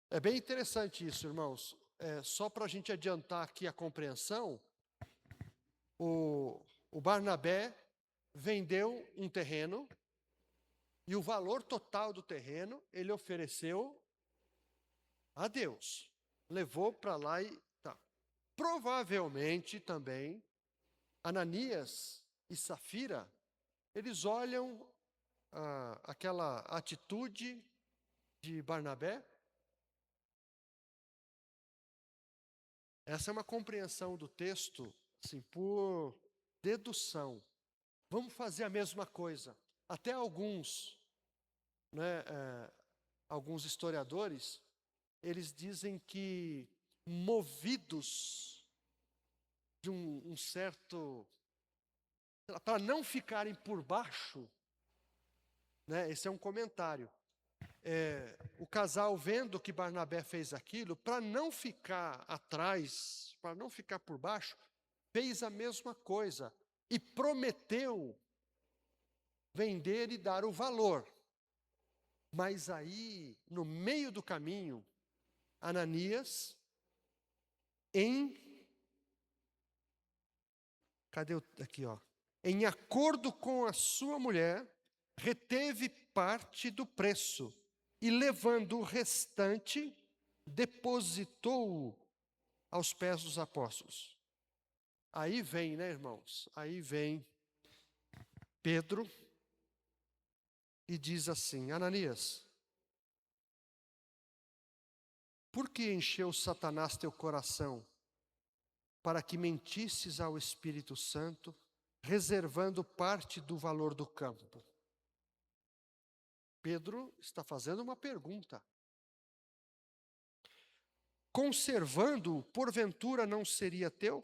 É bem interessante isso, irmãos. Só para a gente adiantar aqui a compreensão, o Barnabé vendeu um terreno e o valor total do terreno ele ofereceu a Deus. Levou para lá e tá. Provavelmente também Ananias e Safira, eles olham aquela atitude de Barnabé. Essa é uma compreensão do texto, assim, por dedução. Vamos fazer a mesma coisa. Até alguns, né, alguns historiadores, eles dizem que movidos de um certo, para não ficarem por baixo, né, esse é um comentário. O casal vendo que Barnabé fez aquilo, para não ficar atrás, para não ficar por baixo, fez a mesma coisa e prometeu vender e dar o valor. Mas aí, no meio do caminho, Ananias, em acordo com a sua mulher, reteve parte do preço e, levando o restante, depositou-o aos pés dos apóstolos. Aí vem, né, irmãos? Aí vem Pedro e diz assim: Ananias, por que encheu Satanás teu coração para que mentisses ao Espírito Santo, reservando parte do valor do campo? Pedro está fazendo uma pergunta. Conservando-o, porventura não seria teu?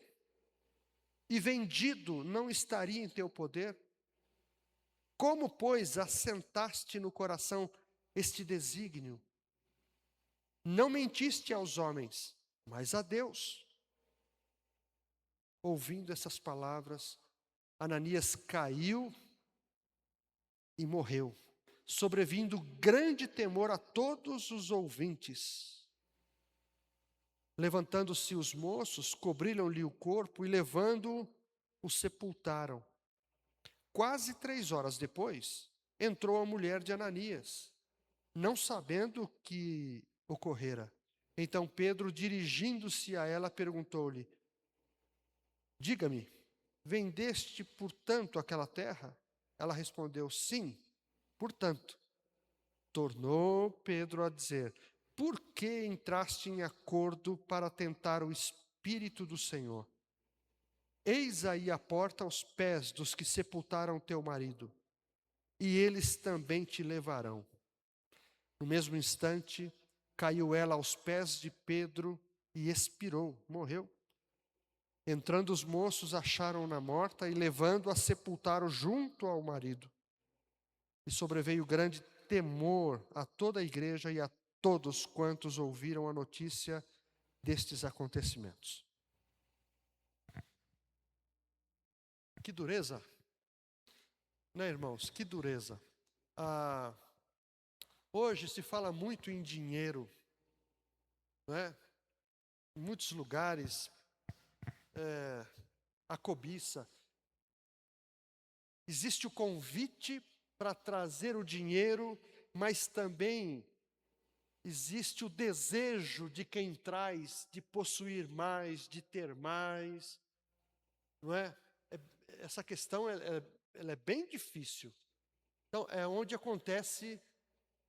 E vendido não estaria em teu poder? Como, pois, assentaste no coração este desígnio? Não mentiste aos homens, mas a Deus. Ouvindo essas palavras, Ananias caiu e morreu, sobrevindo grande temor a todos os ouvintes. Levantando-se os moços, cobriram-lhe o corpo e, levando-o, o sepultaram. Quase 3 horas depois, entrou a mulher de Ananias, não sabendo o que ocorrera. Então Pedro, dirigindo-se a ela, perguntou-lhe: Diga-me, vendeste, portanto, aquela terra? Ela respondeu: Sim, portanto. Tornou Pedro a dizer: Por que entraste em acordo para tentar o Espírito do Senhor? Eis aí a porta aos pés dos que sepultaram teu marido, e eles também te levarão. No mesmo instante, caiu ela aos pés de Pedro e expirou, morreu. Entrando os moços, acharam-na morta e, levando-a, sepultaram junto ao marido. E sobreveio grande temor a toda a igreja e a todos quantos ouviram a notícia destes acontecimentos. Que dureza, né, irmãos? Que dureza. Ah, hoje se fala muito em dinheiro, né? Em muitos lugares, a cobiça. Existe o convite para trazer o dinheiro, mas também existe o desejo de quem traz, de possuir mais, de ter mais, não é? Essa questão ela é bem difícil. Então, é onde acontece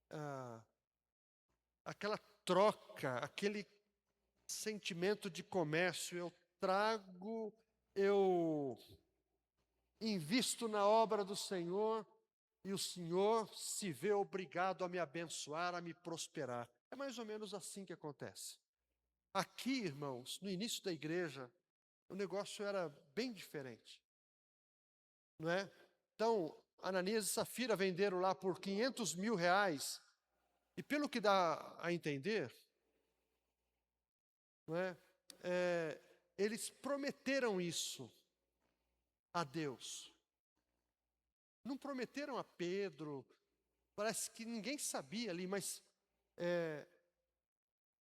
ah, aquela troca, aquele sentimento de comércio. Eu trago, eu invisto na obra do Senhor e o Senhor se vê obrigado a me abençoar, a me prosperar. É mais ou menos assim que acontece. Aqui, irmãos, no início da igreja, o negócio era bem diferente, não é? Então, Ananias e Safira venderam lá por 500 mil reais, e pelo que dá a entender, não é? Eles prometeram isso a Deus. Não prometeram a Pedro, parece que ninguém sabia ali, mas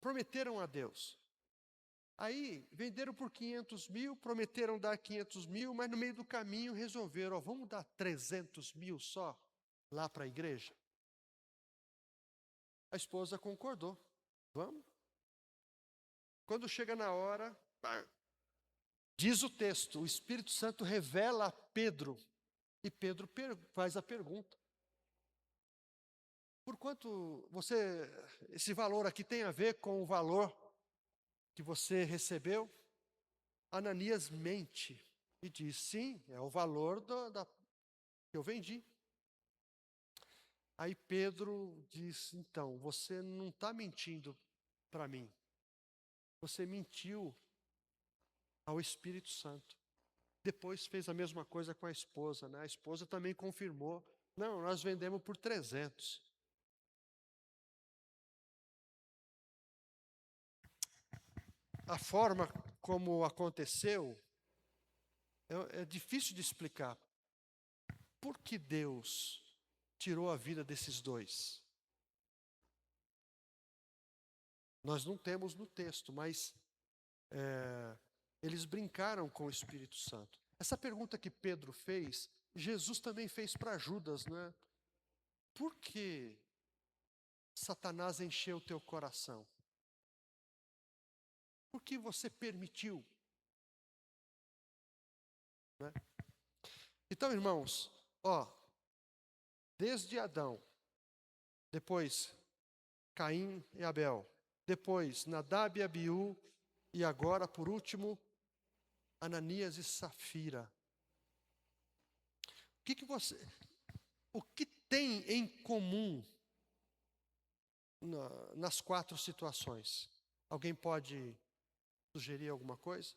prometeram a Deus. Aí, venderam por 500 mil, prometeram dar 500 mil, mas no meio do caminho resolveram, ó, vamos dar 300 mil só lá para a igreja? A esposa concordou, vamos. Quando chega na hora, diz o texto, o Espírito Santo revela a Pedro, e Pedro faz a pergunta: por quanto esse valor aqui tem a ver com o valor que você recebeu? Ananias mente e diz: sim, é o valor que eu vendi. Aí Pedro diz: então, você não está mentindo para mim, você mentiu ao Espírito Santo. Depois fez a mesma coisa com a esposa, né? A esposa também confirmou: não, nós vendemos por 300. A forma como aconteceu é difícil de explicar. Por que Deus tirou a vida desses dois? Nós não temos no texto, mas eles brincaram com o Espírito Santo. Essa pergunta que Pedro fez, Jesus também fez para Judas, não é? Por que Satanás encheu o teu coração? Por que você permitiu? Né? Então, irmãos, ó, desde Adão, depois Caim e Abel, depois Nadab e Abiú, e agora, por último, Ananias e Safira. O que tem em comum nas quatro situações? Alguém pode sugerir alguma coisa?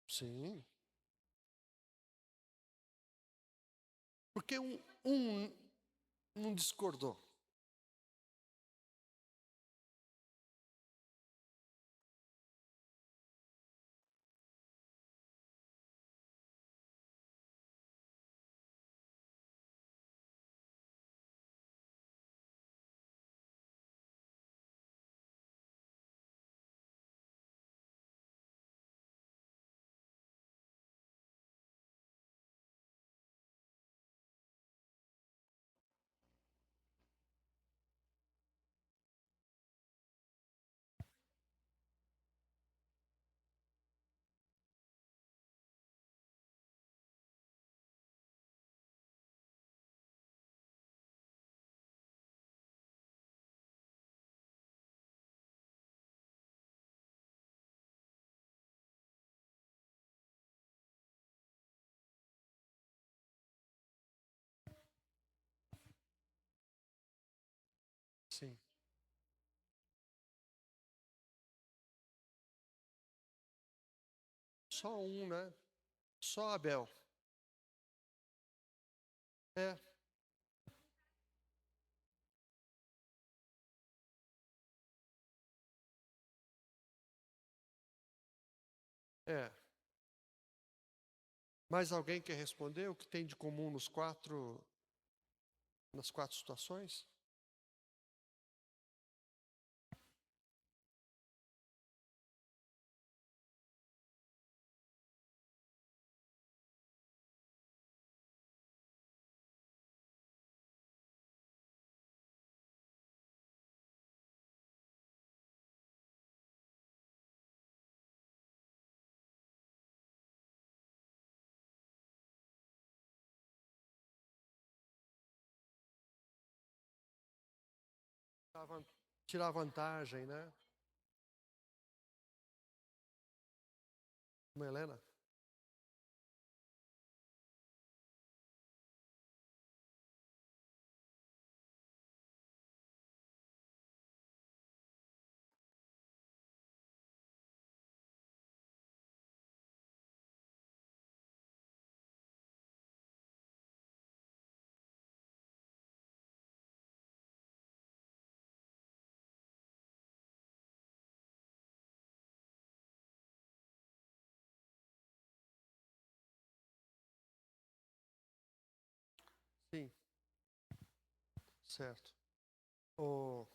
Sim. Porque um não discordou. Sim. Só um, né? Só Abel. É. É. Mais alguém quer responder o que tem de comum nas quatro situações? Tirar vantagem, né? Uma Helena? Sim, certo. Ô,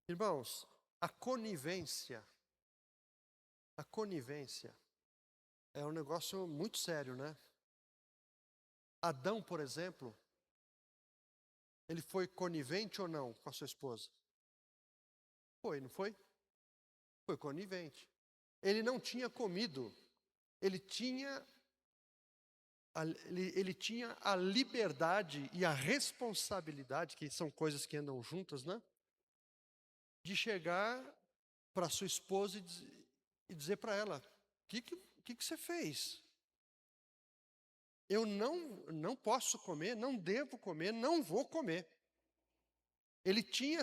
irmãos, a conivência é um negócio muito sério, né? Adão, por exemplo, ele foi conivente ou não com a sua esposa? Foi, não foi? Foi conivente. Ele não tinha comido, ele tinha ele tinha a liberdade e a responsabilidade, que são coisas que andam juntas, né? De chegar para sua esposa e dizer para ela: o que você fez? Eu não posso comer, não devo comer, não vou comer. Ele tinha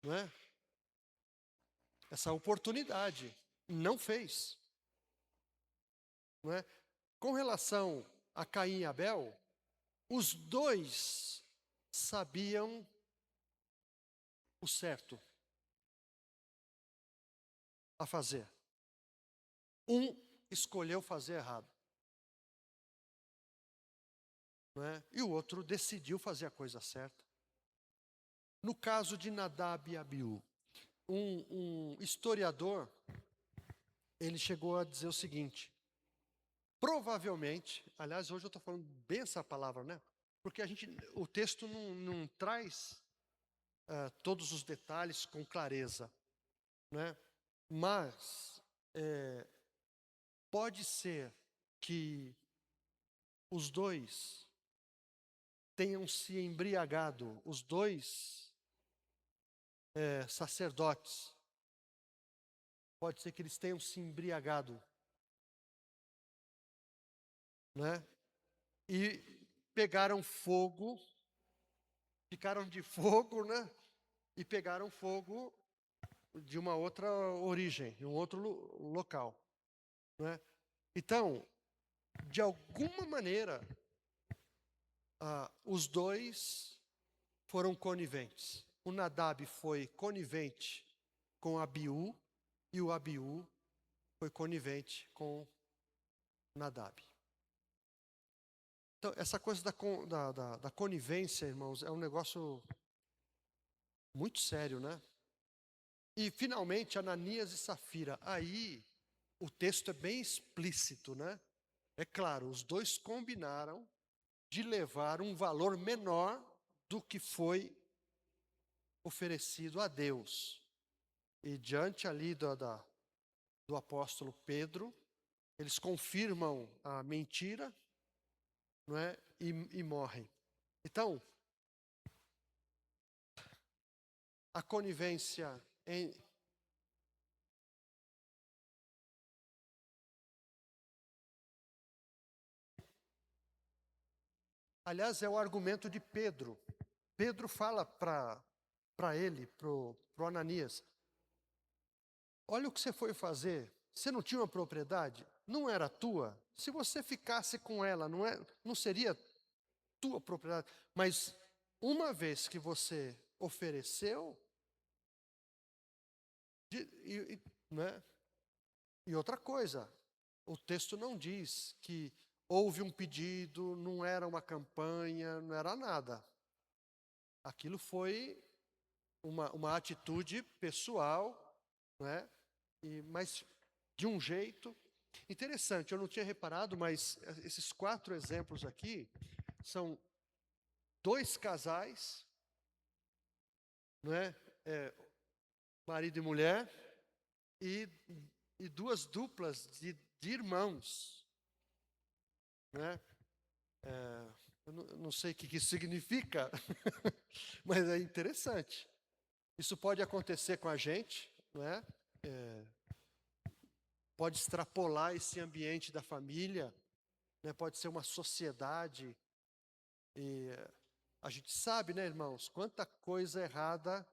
não é, essa oportunidade, não fez. Não é? Com relação a Caim e Abel, os dois sabiam o certo a fazer. Um escolheu fazer errado, não é? E o outro decidiu fazer a coisa certa. No caso de Nadab e Abiú, um historiador, ele chegou a dizer o seguinte: provavelmente, aliás, hoje eu estou falando bem essa palavra, né? Porque o texto não traz todos os detalhes com clareza, né? Mas pode ser que os dois tenham se embriagado, os dois sacerdotes, pode ser que eles tenham se embriagado, né? E pegaram fogo, ficaram de fogo, né? E pegaram fogo de uma outra origem, de um outro local, né? Então, de alguma maneira, os dois foram coniventes. O Nadab foi conivente com Abiú e o Abiú foi conivente com Nadab. Então, essa coisa da conivência, irmãos, é um negócio muito sério, né? E, finalmente, Ananias e Safira. Aí, o texto é bem explícito, né? É claro, os dois combinaram de levar um valor menor do que foi oferecido a Deus. E diante ali do apóstolo Pedro, eles confirmam a mentira, não é? E morrem. Então, a conivência aliás, é o argumento de Pedro. Pedro fala para ele, para o Ananias: olha o que você foi fazer. você não tinha uma propriedade? Não era tua? Se você ficasse com ela, não seria tua propriedade? Mas uma vez que você ofereceu, né? E outra coisa, o texto não diz que houve um pedido, não era uma campanha, não era nada. Aquilo foi uma atitude pessoal, né? Mas de um jeito interessante. Eu não tinha reparado, mas esses 4 exemplos aqui são 2 casais, né? Marido e mulher, e, e 2 duplas de irmãos, né? Eu não sei o que isso significa, mas é interessante. Isso pode acontecer com a gente, não é? Pode extrapolar esse ambiente da família, né? Pode ser uma sociedade. E a gente sabe, né, irmãos, quanta coisa errada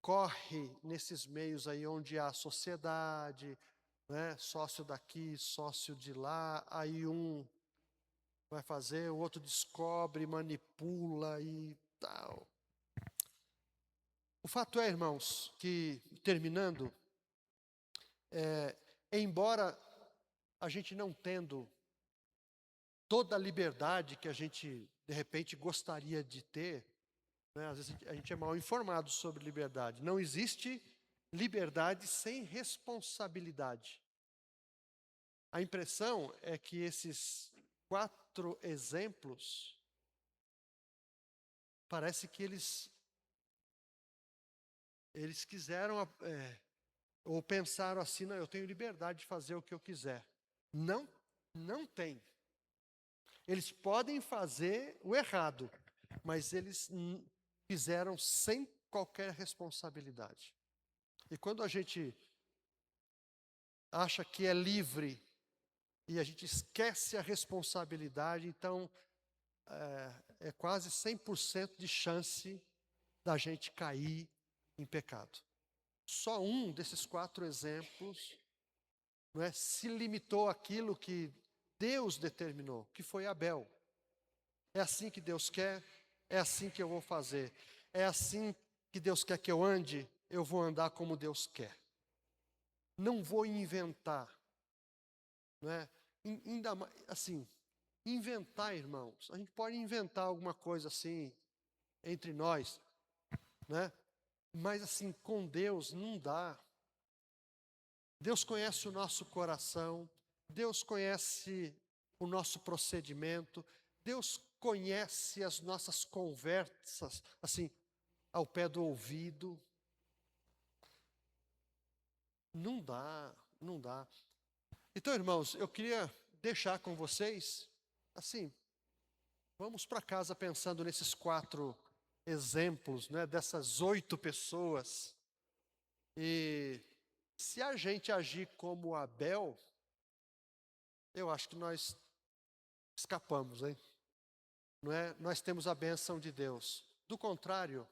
corre nesses meios aí onde há sociedade, né? Sócio daqui, sócio de lá, aí um vai fazer, o outro descobre, manipula e tal. O fato é, irmãos, que, terminando, embora a gente não tendo toda a liberdade que a gente, de repente, gostaria de ter, né, às vezes a gente é mal informado sobre liberdade. Não existe liberdade sem responsabilidade. A impressão é que esses 4 exemplos, parece que eles quiseram, ou pensaram assim, não, eu tenho liberdade de fazer o que eu quiser. Não, não tem. Eles podem fazer o errado, mas eles fizeram sem qualquer responsabilidade. E quando a gente acha que é livre e a gente esquece a responsabilidade, então é quase 100% de chance da gente cair em pecado. Só um desses 4 exemplos, não é, se limitou àquilo que Deus determinou, que foi Abel. É assim que Deus quer, é assim que eu vou fazer. É assim que Deus quer que eu ande, eu vou andar como Deus quer. Não vou inventar, não é? Ainda mais, assim, inventar, irmãos. A gente pode inventar alguma coisa assim entre nós, né? Mas assim, com Deus não dá. Deus conhece o nosso coração, Deus conhece o nosso procedimento, Deus conhece as nossas conversas, assim, ao pé do ouvido. Não dá, não dá. Então, irmãos, eu queria deixar com vocês, assim, vamos para casa pensando nesses 4 exemplos, né, dessas 8 pessoas. E se a gente agir como Abel, eu acho que nós escapamos, hein? Não é? Nós temos a benção de Deus. Do contrário,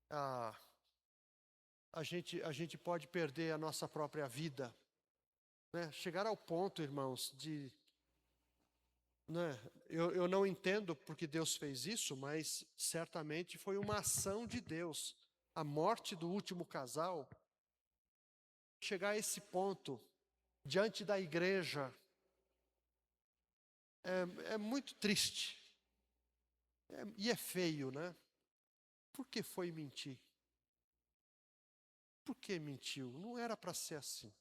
a, a gente pode perder a nossa própria vida, né? Chegar ao ponto, irmãos, de, né? Eu não entendo porque Deus fez isso, mas certamente foi uma ação de Deus. A morte do último casal, chegar a esse ponto, diante da igreja, é muito triste. E é feio, né? Por que foi mentir? Por que mentiu? Não era para ser assim.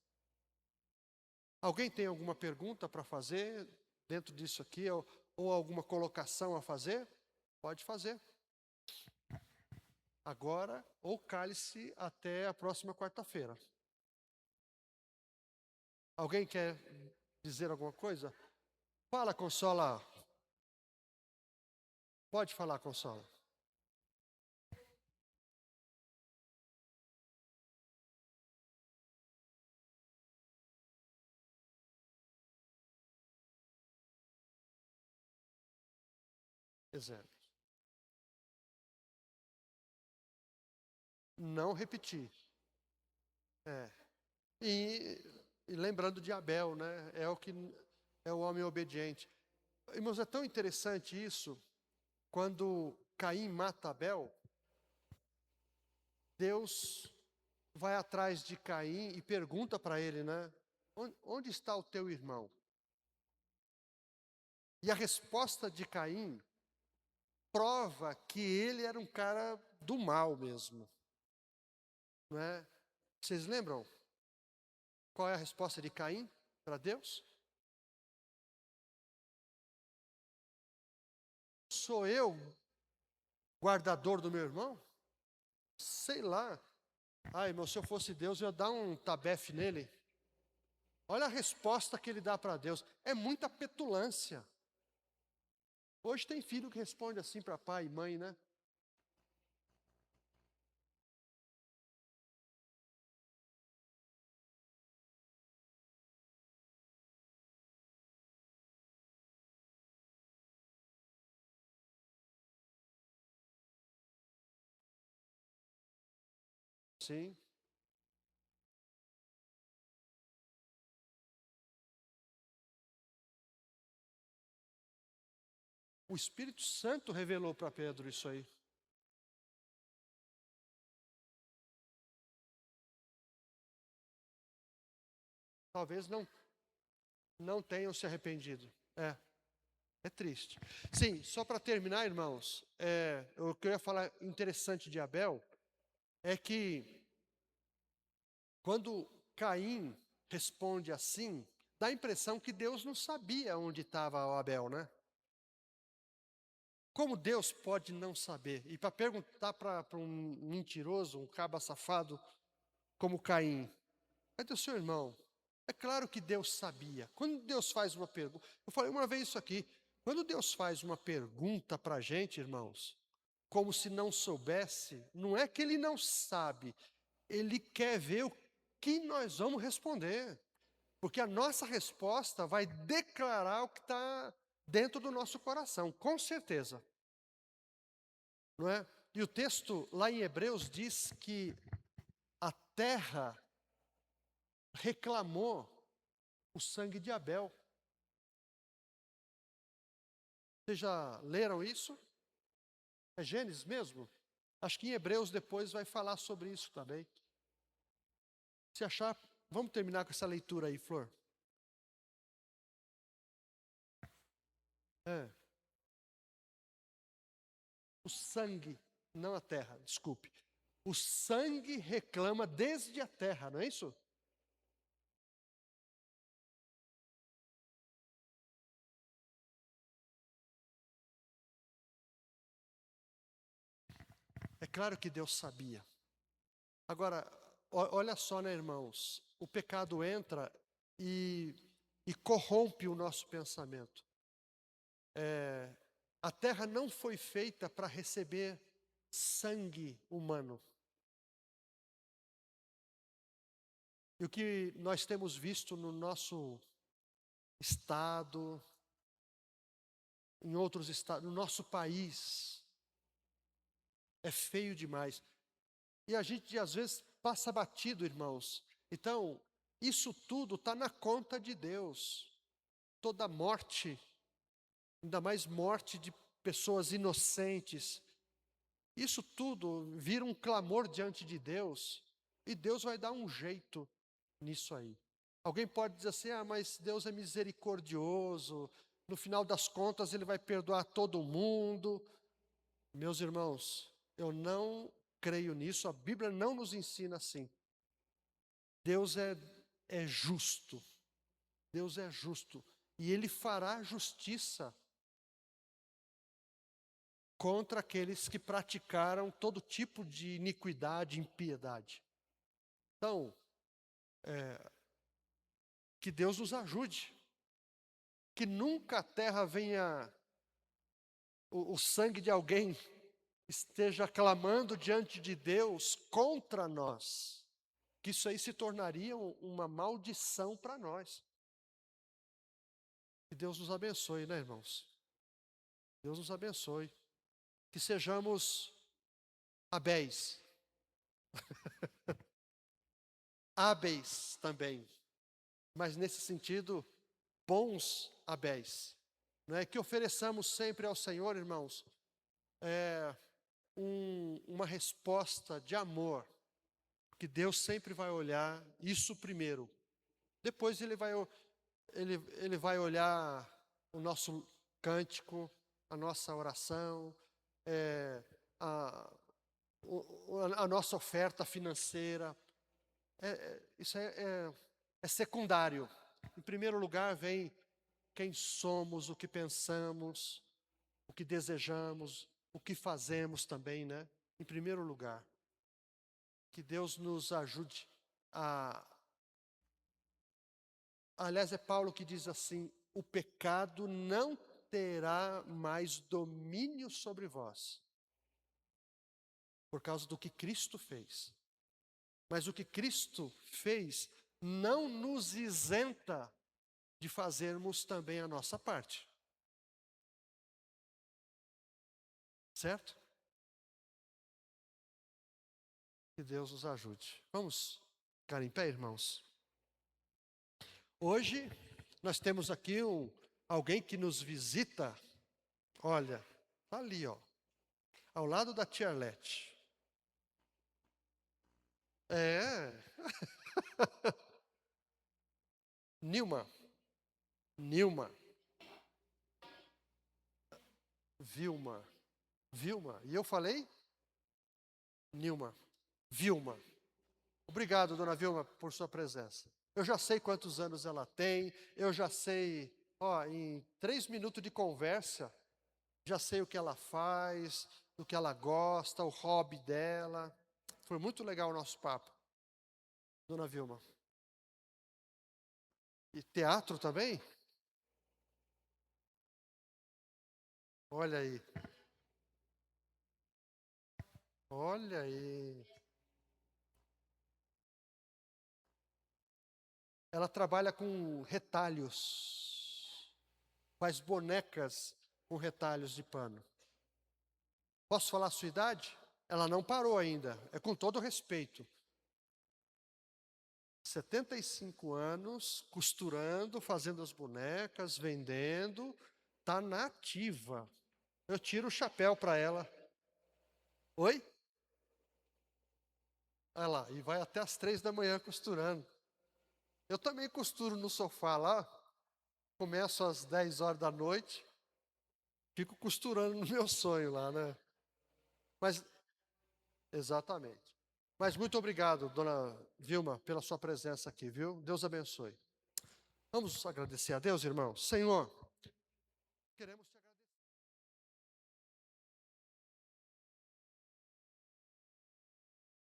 Alguém tem alguma pergunta para fazer dentro disso aqui, ou alguma colocação a fazer? Pode fazer. Agora, ou cale-se até a próxima quarta-feira. Alguém quer dizer alguma coisa? Fala, Consola. Pode falar, Consola. Exemplo. Não repetir. É. E, e lembrando de Abel, né? É o que é o homem obediente. Irmãos, é tão interessante isso. Quando Caim mata Abel, Deus vai atrás de Caim e pergunta para ele, né? Onde está o teu irmão? E a resposta de Caim prova que ele era um cara do mal mesmo, não é? Vocês lembram qual é a resposta de Caim para Deus? Sou eu guardador do meu irmão? Sei lá. Ai, irmão, se eu fosse Deus, eu ia dar um tabefe nele. Olha a resposta que ele dá para Deus. É muita petulância. Hoje tem filho que responde assim para pai e mãe, né? Sim. O Espírito Santo revelou para Pedro isso aí. Talvez não tenham se arrependido. É triste. Sim, só para terminar, irmãos, o que eu ia falar interessante de Abel é que quando Caim responde assim, dá a impressão que Deus não sabia onde estava o Abel, né? Como Deus pode não saber? E para perguntar para um mentiroso, um caba safado como Caim, cadê o seu irmão? É claro que Deus sabia. Quando Deus faz uma pergunta, eu falei uma vez isso aqui, quando Deus faz uma pergunta para a gente, irmãos, como se não soubesse, não é que ele não sabe, ele quer ver o que nós vamos responder. Porque a nossa resposta vai declarar o que está dentro do nosso coração, com certeza. Não é? E o texto lá em Hebreus diz que a terra reclamou o sangue de Abel. Vocês já leram isso? É Gênesis mesmo? Acho que em Hebreus depois vai falar sobre isso também. Se achar, vamos terminar com essa leitura aí, Flor. É, o sangue, não a terra, desculpe. O sangue reclama desde a terra, não é isso? É claro que Deus sabia. Agora, olha só, né, irmãos? O pecado entra e, e corrompe o nosso pensamento. A terra não foi feita para receber sangue humano. E o que nós temos visto no nosso estado, em outros estados, no nosso país, é feio demais. E a gente às vezes passa batido, irmãos. Então, isso tudo está na conta de Deus. Toda morte, ainda mais morte de pessoas inocentes, isso tudo vira um clamor diante de Deus, e Deus vai dar um jeito nisso aí. Alguém pode dizer assim: ah, mas Deus é misericordioso, no final das contas Ele vai perdoar todo mundo. Meus irmãos, eu não creio nisso, a Bíblia não nos ensina assim. Deus é justo, Deus é justo, e Ele fará justiça contra aqueles que praticaram todo tipo de iniquidade, impiedade. Então, que Deus nos ajude, que nunca a terra venha, o sangue de alguém esteja clamando diante de Deus contra nós, que isso aí se tornaria uma maldição para nós. Que Deus nos abençoe, né, irmãos? Deus nos abençoe. Que sejamos Abéis. hábeis também, mas nesse sentido, bons Abéis. Não é que ofereçamos sempre ao Senhor, irmãos, uma resposta de amor, que Deus sempre vai olhar isso primeiro. Depois ele vai olhar o nosso cântico, a nossa oração, a, a nossa oferta financeira. Isso é secundário. Em primeiro lugar vem quem somos, o que pensamos, o que desejamos, o que fazemos também, né? Em primeiro lugar. Que Deus nos ajude a... Aliás, é Paulo que diz assim: o pecado não terá mais domínio sobre vós, por causa do que Cristo fez. Mas o que Cristo fez não nos isenta de fazermos também a nossa parte. Certo? Que Deus nos ajude. Vamos ficar em pé, irmãos? Hoje nós temos aqui alguém que nos visita. Olha, tá ali, ó, ao lado da tia Arlete. Nilma. Vilma. E eu falei? Nilma. Vilma. Obrigado, dona Vilma, por sua presença. Eu já sei quantos anos ela tem, eu já sei, em 3 minutos de conversa, já sei o que ela faz, do que ela gosta, o hobby dela. Foi muito legal o nosso papo, dona Vilma. E teatro também? Olha aí. Olha aí. Ela trabalha com retalhos. Faz bonecas com retalhos de pano. Posso falar a sua idade? Ela não parou ainda, é com todo respeito. 75 anos, costurando, fazendo as bonecas, vendendo, está na ativa. Eu tiro o chapéu para ela. Oi? Olha lá, e vai até as 3 da manhã costurando. Eu também costuro no sofá lá, começo às 10 horas da noite, fico costurando no meu sonho lá, né? Mas, exatamente. Mas muito obrigado, dona Vilma, pela sua presença aqui, viu? Deus abençoe. Vamos agradecer a Deus, irmãos. Senhor, queremos te agradecer.